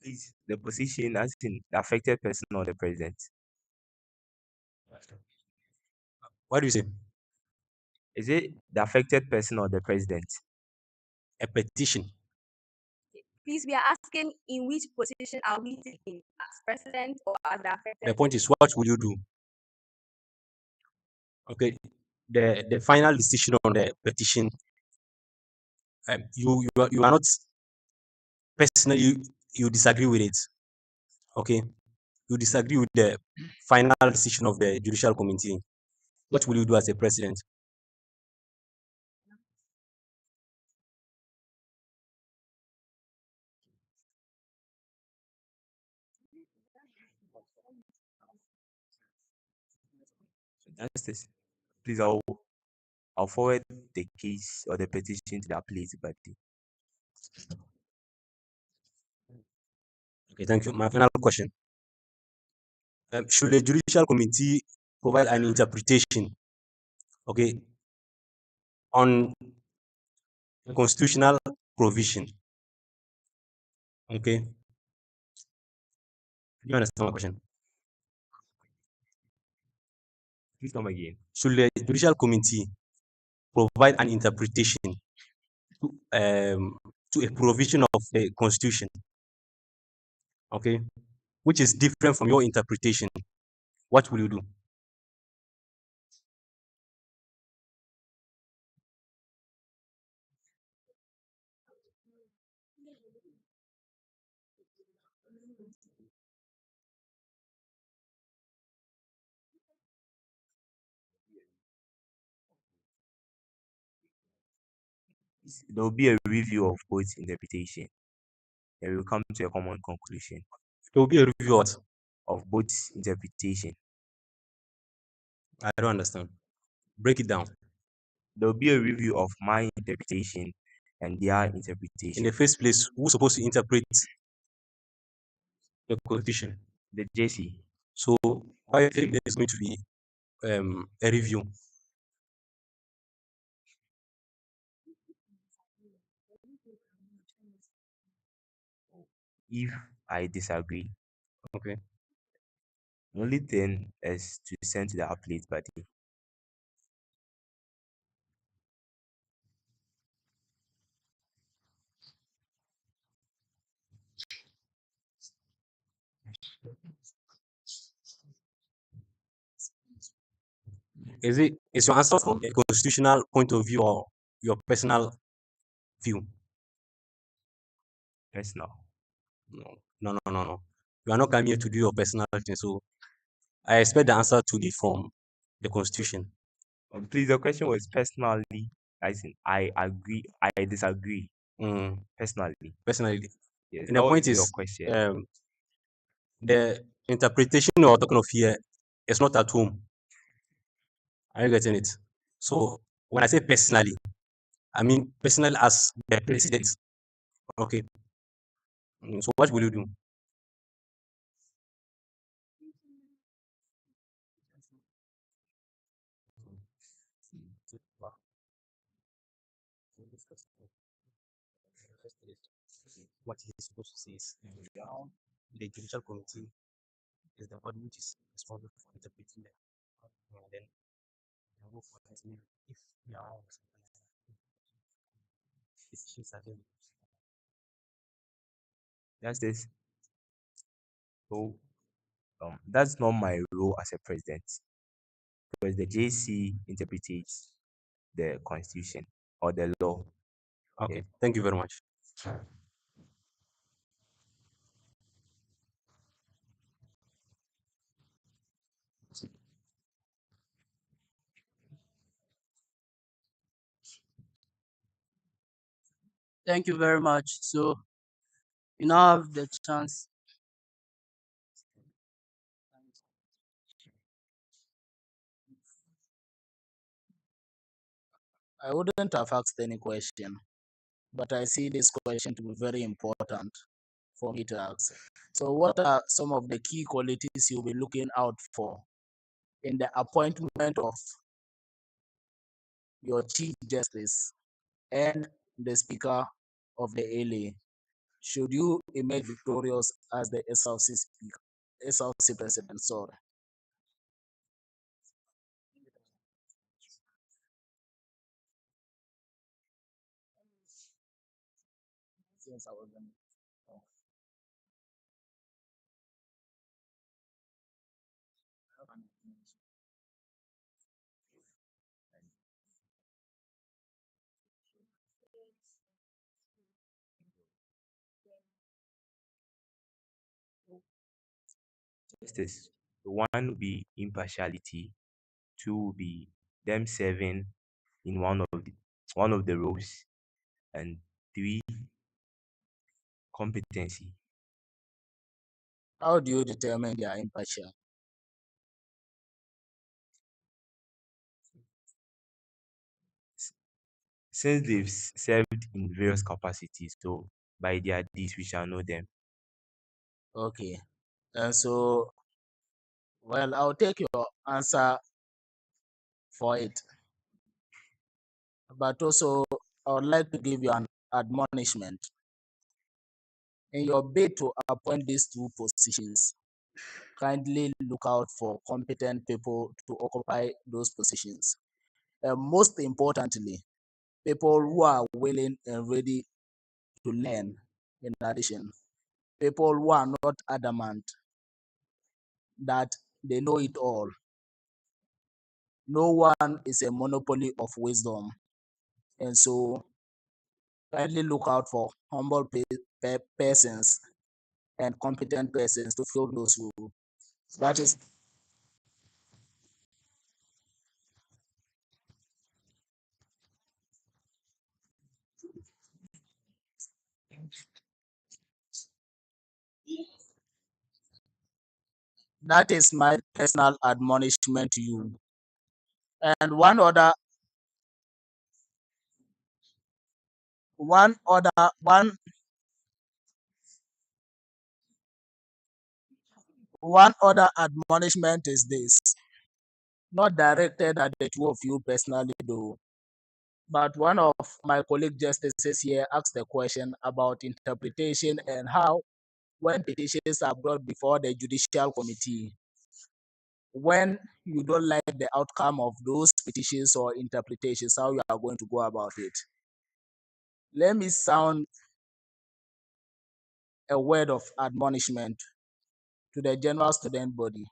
Please, the position as in the affected person or the president. What do you say? Is it the affected person or the president? A petition. Please, we are asking in which position are we taking, as president or as the affected The point person? is, what will you do? Okay. The final decision on the petition, you are not personally, you disagree with it. Okay. You disagree with the final decision of the judicial committee. What will you do as a president? That's this. Please, I'll forward the case or the petition to the appellate party. Okay, thank you. My final question. Should the judicial committee provide an interpretation, okay, on constitutional provision? Okay. Do you understand my question? Please come again. Should the judicial committee provide an interpretation to, to a provision of the constitution, okay, which is different from your interpretation? What will you do? There will be a review of both interpretation. And we'll come to a common conclusion There will be a review of both interpretation. I don't understand. Break it down. There will be a review of my interpretation and their In interpretation. the first place, who's supposed to interpret the constitution? The JC. So why do you think there's going to be a review? If I disagree, Okay. the only thing is to send to the appellate party. Is your answer from a constitutional point of view or your personal view? Personal. No. You are not coming here to do your personal thing. So I expect the answer to be from the constitution. Please, the question was personally. As in, I agree, I disagree. Mm, Personally. personally. Yes, And that the was point your is, question. the interpretation you're talking of here is not at home. Are you getting it? So when I say personally, I mean personal as the president. Okay. So what will you do? What he's supposed to say is the judicial committee is the body which is responsible for interpreting them. And then they go for it if they are wrong or something like that. Decisions are then That's this. So that's not my role as a president because the JC interprets the constitution or the law. okay. Yeah. Thank you very much. Thank you very much. So you now have the chance. I wouldn't have asked any question, but I see this question to be very important for me to ask. So, what are some of the key qualities you'll be looking out for in the appointment of your Chief Justice and the Speaker of the LA? Should you emerge victorious as the SRC Speaker, SRC President? Sorry. Since I was Justice. One will be impartiality. Two will be them serving in one of the roles, and three, competency. How do you determine they are impartial? Since they've served in various capacities, so by their deeds we shall know them. Okay. And so, well, I'll take your answer for it. But also, I would like to give you an admonishment. In your bid to appoint these two positions, kindly look out for competent people to occupy those positions. And most importantly, people who are willing and ready to learn. In addition, people who are not adamant that they know it all. No one is a monopoly of wisdom. And so kindly look out for humble persons and competent persons to fill those roles. That is that is my personal admonishment to you. And one other one one other admonishment is this, not directed at the two of you personally though, but one of my colleague justices here asked a question about interpretation and how when petitions are brought before the judicial committee, when you don't like the outcome of those petitions or interpretations, how you are going to go about it. Let me sound a word of admonishment to the general student body.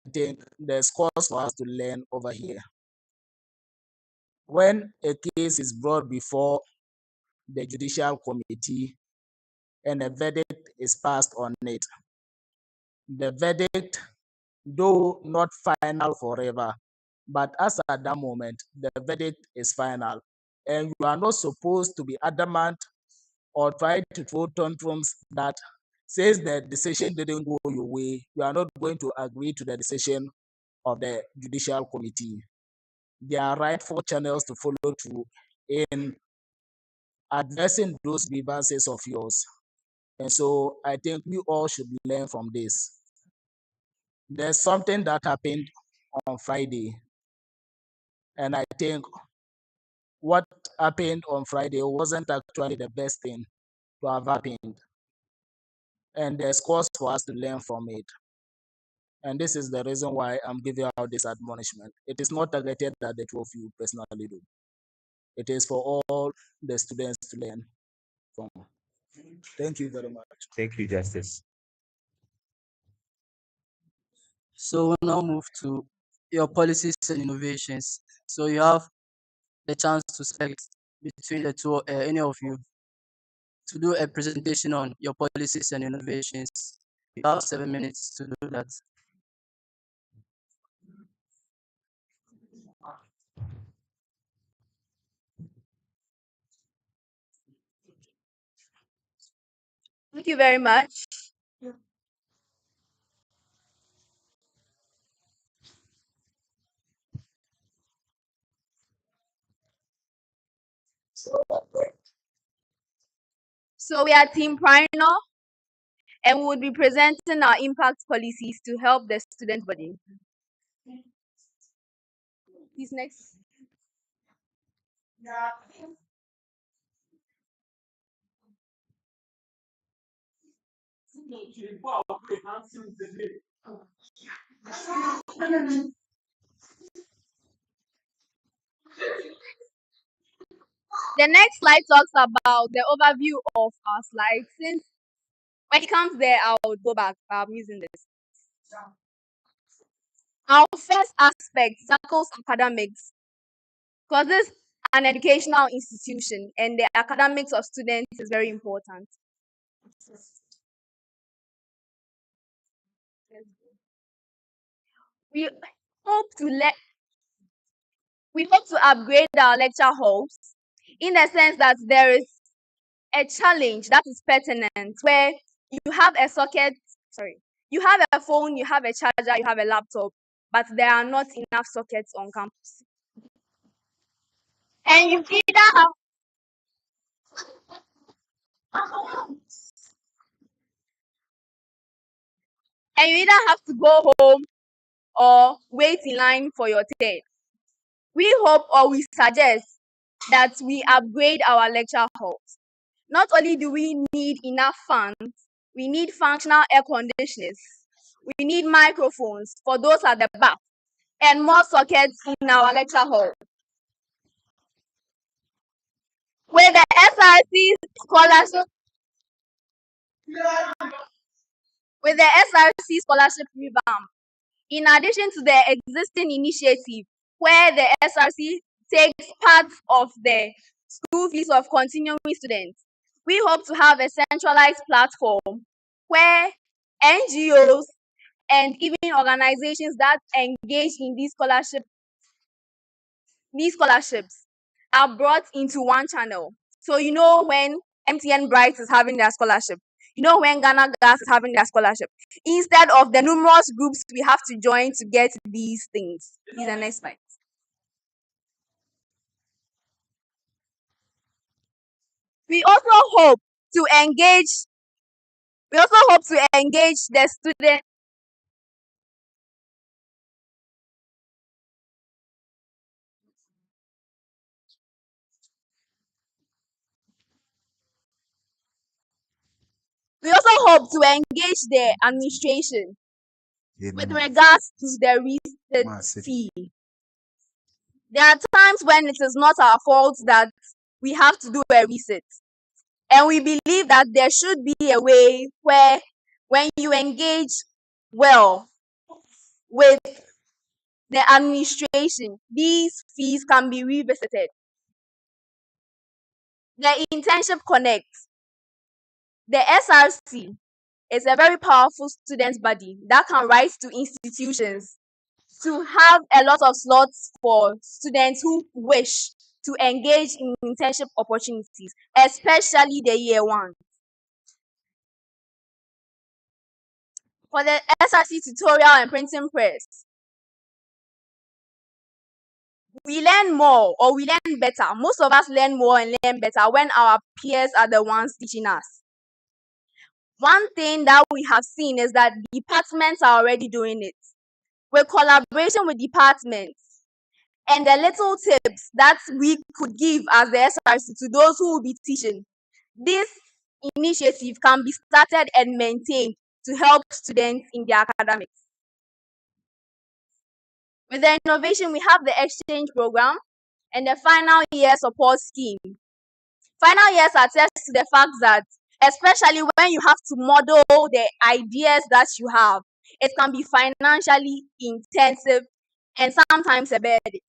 I think there's cause for us to learn over here. When a case is brought before the judicial committee and a verdict is passed on it, the verdict, though not final forever, but as at that moment, the verdict is final. And you are not supposed to be adamant or try to throw tantrums that says the decision didn't go your way. You are not going to agree to the decision of the judicial committee. There are rightful channels to follow through in addressing those grievances of yours. And so I think we all should learn from this. There's something that happened on Friday, and I think what happened on Friday wasn't actually the best thing to have happened. and there's cause for us to learn from it. And this is the reason why I'm giving out this admonishment. It is not targeted at the two of you personally, though. It is for all the students to learn from. Thank you very much. Thank you, Justice. So we'll now move to your policies and innovations. So you have the chance to select between the two, any of you, to do a presentation on your policies and innovations. You have 7 minutes to do that. Thank you very much. So we are Team Pioneer, and we would be presenting our impact policies to help the student body. Please, next. The next slide talks about the overview of our slides. Since when it comes there, I'll go back. I'm using this. Our first aspect tackles academics, because this is an educational institution and the academics of students is very important. We hope to upgrade our lecture halls in the sense that there is a challenge that is pertinent where you have a you have a phone, you have a charger, you have a laptop, but there are not enough sockets on campus. And you either have to go home or wait in line for your turn. We hope or we suggest that we upgrade our lecture halls. Not only do we need enough fans, we need functional air conditioners, we need microphones for those at the back, and more sockets in our lecture hall. With the SRC scholarship revamp, in addition to the existing initiative where the SRC takes part of the school fees of continuing students, we hope to have a centralized platform where NGOs and even organizations that engage in these scholarships are brought into one channel. So you know when MTN Bright is having their scholarship, you know when Ghana Gas is having their scholarship, instead of the numerous groups we have to join to get these things. These are next slide. We also hope to engage the student. We also hope to engage the administration with regards to the reset fee. There are times when it is not our fault that we have to do a reset. And we believe that there should be a way where when you engage well with the administration, these fees can be revisited. The Internship Connect, the SRC, is a very powerful student body that can write to institutions to have a lot of slots for students who wish to engage in internship opportunities, especially the year one. For the SRC tutorial and printing press, we learn more or we learn better. Most of us learn more and learn better when our peers are the ones teaching us. One thing that we have seen is that departments are already doing it. With collaboration with departments and the little tips that we could give as the SRC to those who will be teaching, this initiative can be started and maintained to help students in their academics. With the innovation, we have the exchange program and the final year support scheme. Final years attest to the fact that, especially when you have to model the ideas that you have, it can be financially intensive and sometimes a burden.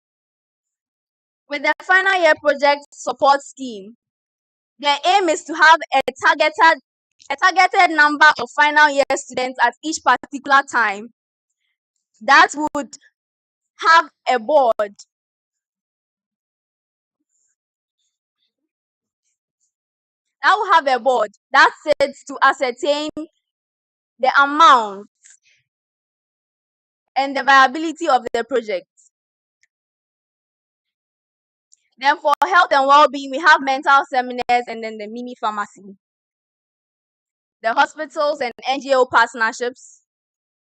With the final year project support scheme, the aim is to have a targeted number of final year students at each particular time that would have a board that sits to ascertain the amount and the viability of the project. Then for health and well-being, we have mental seminars and then the mini pharmacy. The hospitals and NGO partnerships.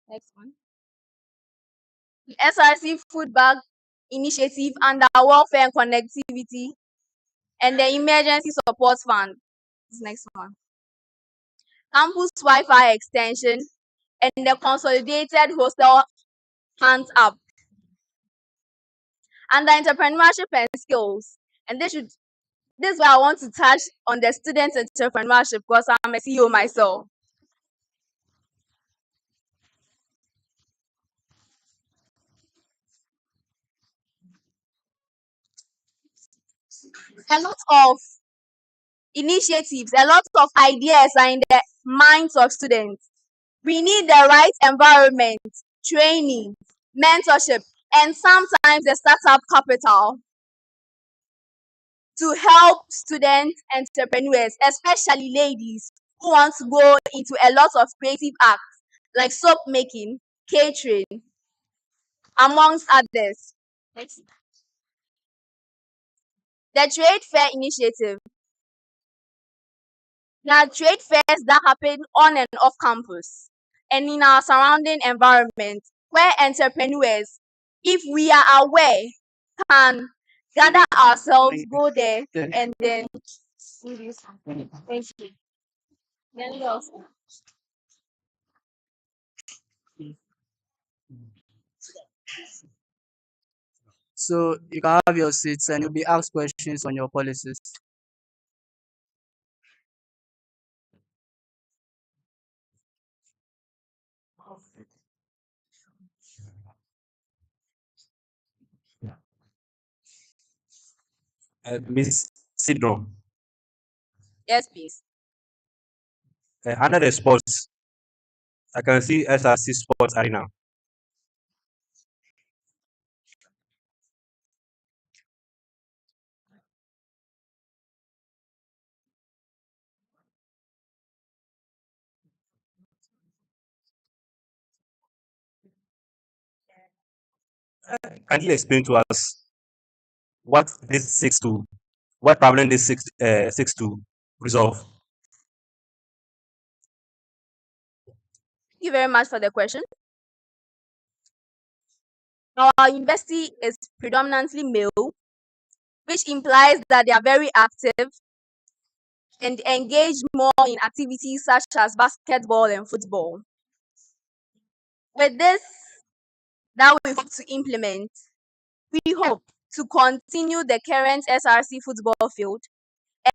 Next one. The SRC food bag initiative under welfare and connectivity, and the emergency support fund. This next one. Campus Wi-Fi extension and the consolidated hostel hands up. Under entrepreneurship and skills, and this is where I want to touch on the student entrepreneurship because I'm a CEO myself. A lot of initiatives, a lot of ideas are in the minds of students. We need the right environment, training, mentorship, and sometimes the startup capital to help student entrepreneurs, especially ladies who want to go into a lot of creative acts like soap making, catering, amongst others. Next. The trade fair initiative. There are trade fairs that happen on and off campus and in our surrounding environment where entrepreneurs, if we are aware, can gather ourselves, go there, and then do this. Thank you. Then what else? So you can have your seats and you'll be asked questions on your policies. Miss Sidron, Yes, please. under the sports, I can see SRC Sports Arena. Can you explain to us what this seeks to, what problem this seeks to resolve? Thank you very much for the question. Our university is predominantly male, which implies that they are very active and engage more in activities such as basketball and football. With this that we hope to implement, we hope to continue the current SRC football field,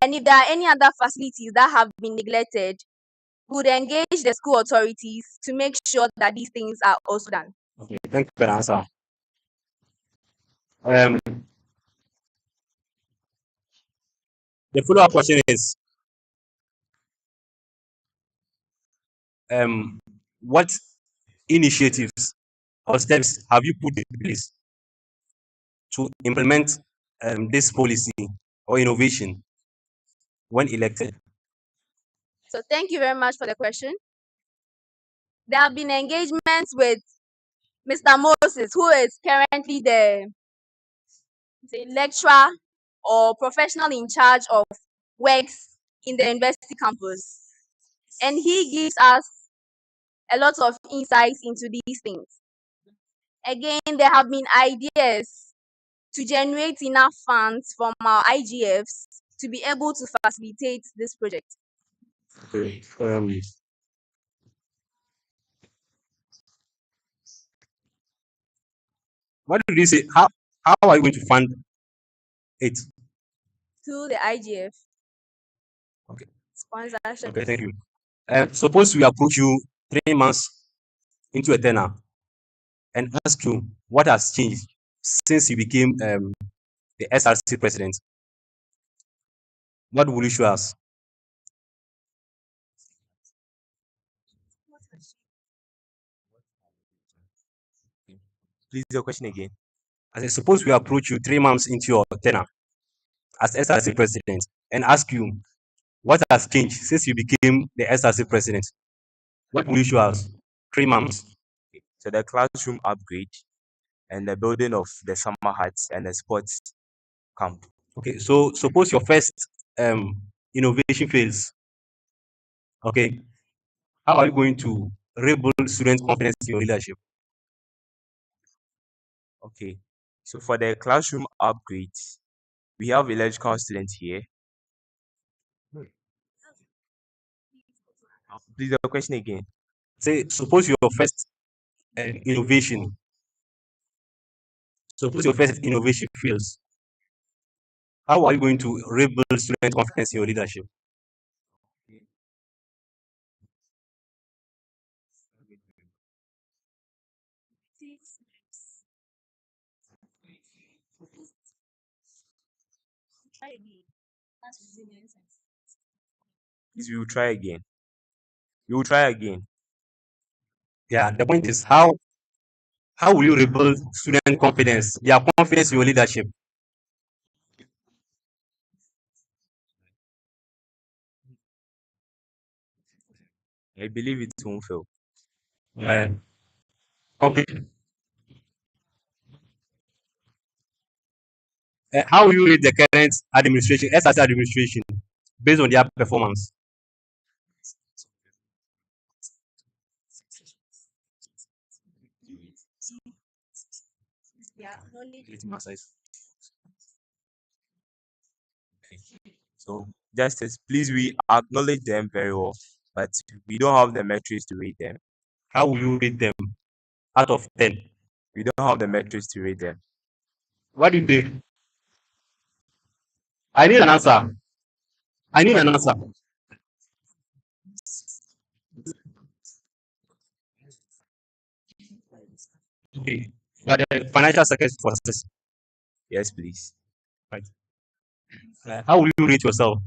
and if there are any other facilities that have been neglected, we would engage the school authorities to make sure that these things are also done. Okay, thank you for the answer. The follow-up question is, what initiatives or steps have you put in place to implement this policy or innovation when elected? So thank you very much for the question. There have been engagements with Mr. Moses, who is currently the lecturer or professional in charge of works in the university campus. And he gives us a lot of insights into these things. Again, there have been ideas to generate enough funds from our IGFs to be able to facilitate this project. Okay. What did you say? How are you going to fund it? Through the IGF Okay. sponsorship. Okay. Thank you. Suppose we approach you 3 months into a tenure and ask you what has changed since you became the SRC president. What will you show us? Please, your question again. I said, suppose we approach you 3 months into your tenure as SRC president and ask you what has changed since you became the SRC president. What will you show us? 3 months. So the classroom upgrade and the building of the summer huts and the sports camp. Okay, so suppose your first innovation fails. Okay, how are you going to rebuild student confidence in your leadership? Okay. So for the classroom upgrade, we have electrical students here. Please, your question again. Say, suppose your first innovation, suppose your first innovation fails. How are you going to rebuild student confidence in your leadership? Please, we will try again. We will try again. Yeah, the point is how will you rebuild student confidence, their confidence in your leadership? I believe it won't fail. Uh, okay. How will you rate the current administration, SRC administration, based on their performance? So, Justice, please, we acknowledge them very well, but we don't have the metrics to rate them. How will you rate them out of 10? We don't have the metrics to rate them. What do you think? I need an answer. I need an answer. Okay. But the financial sector for success. Yes, please. Right. How will you rate yourself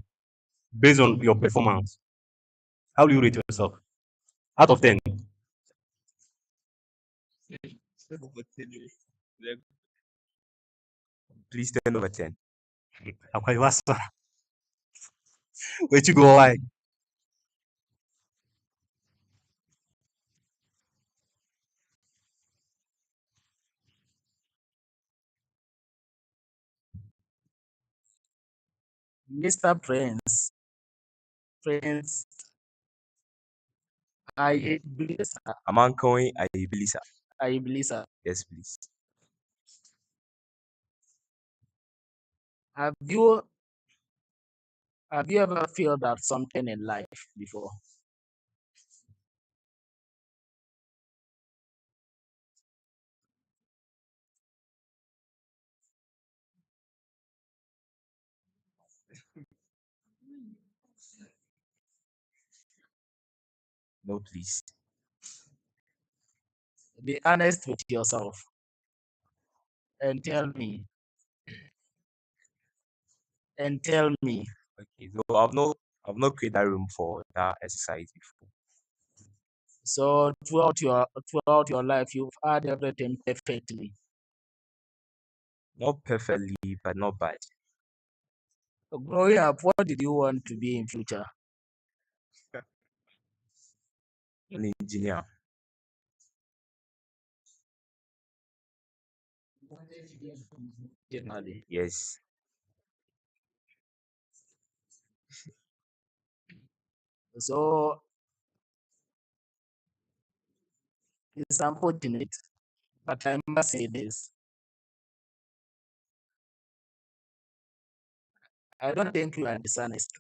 based on your performance? How will you rate yourself out of 10? Please 10/10. Okay, where you go? Why? Mr. Prince, I believe, Amankoin Ayibilisa. I believe, Yes, please. have you ever felt that something in life before? No, please. Be honest with yourself and tell me. Okay, so I've not created that room for that exercise before. So throughout your life, you've had everything perfectly. Not perfectly, but not bad. Growing up, what did you want to be in future? An engineer. Generally. Yes. So it's unfortunate, but I must say this. I don't think you are dishonest.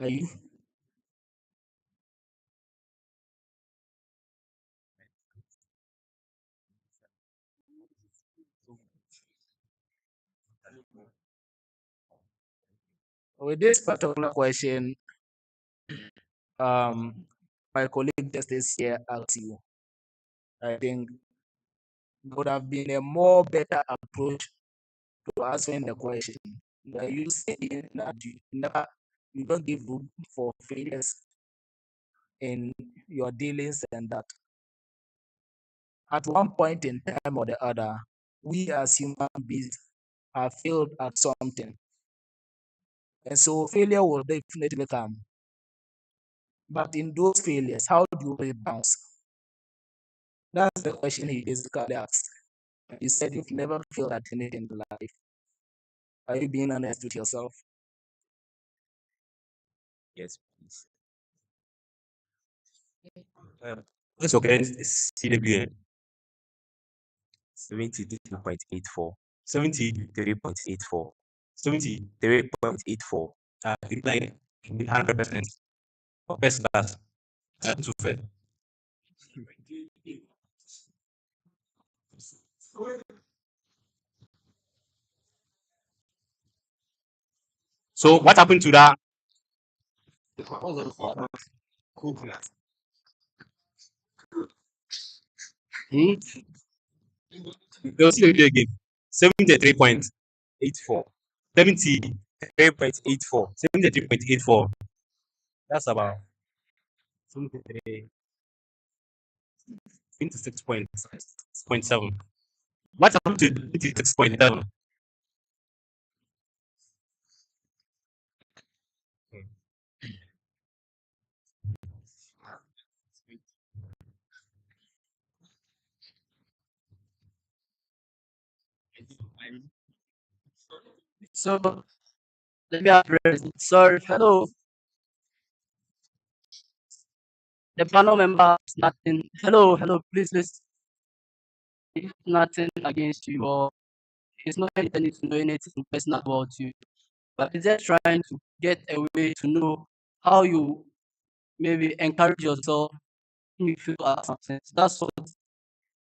Are you? With this particular question, um, my colleague Justice here asked you, I think there would have been a more better approach to answering the question. Like you saying that you don't give room for failures in your dealings, and that at one point in time or the other, we as human beings have failed at something. And so failure will definitely come. But in those failures, how do you rebound? That's the question he basically asked. You said you've never failed at anything in life. Are you being honest with yourself? Yes, please. What's your current CWN? 73.84. 73.84. 73.84. Decline 100%. For first class. Too fair. So what happened to that? Hmm? They'll see it again. 73.84. 3.84. 73.84. That's about 73, 26.7. What happened to 26.7? So let me address it. Sorry, hello. The panel member is nothing. Hello, please listen. It's nothing against you, or he's not intending to know anything personal about you. But he's just trying to get a way to know how you maybe encourage yourself when you feel at something. That's what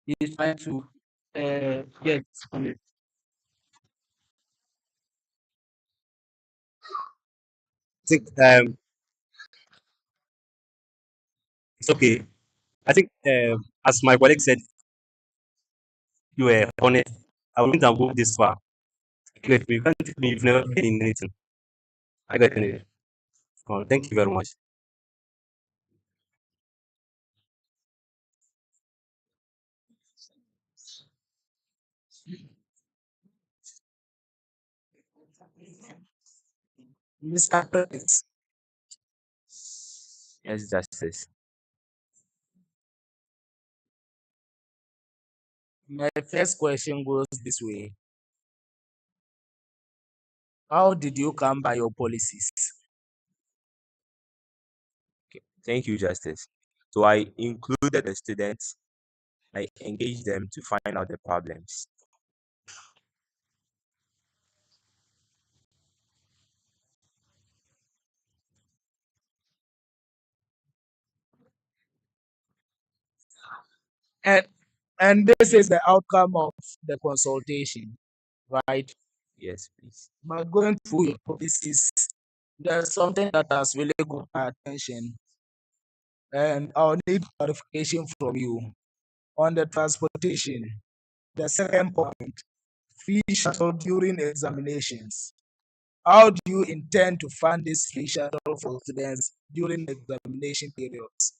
he's trying to get from it. I think it's okay. I think as my colleague said, you were honest. I wouldn't have moved this far. You can't tell me you've never been in anything. I got it. Oh, thank you very much. Mr. Prince, Yes, Justice. my first question goes this way. How did you come by your policies? Thank you, Justice. So I included the students. I engaged them to find out the problems. And this is the outcome of the consultation, right? Yes, please. But going through your policies, there's something that has really got my attention, and I'll need clarification from you on the transportation. The second point, free shuttle during examinations. How do you intend to fund this free shuttle for students during examination periods?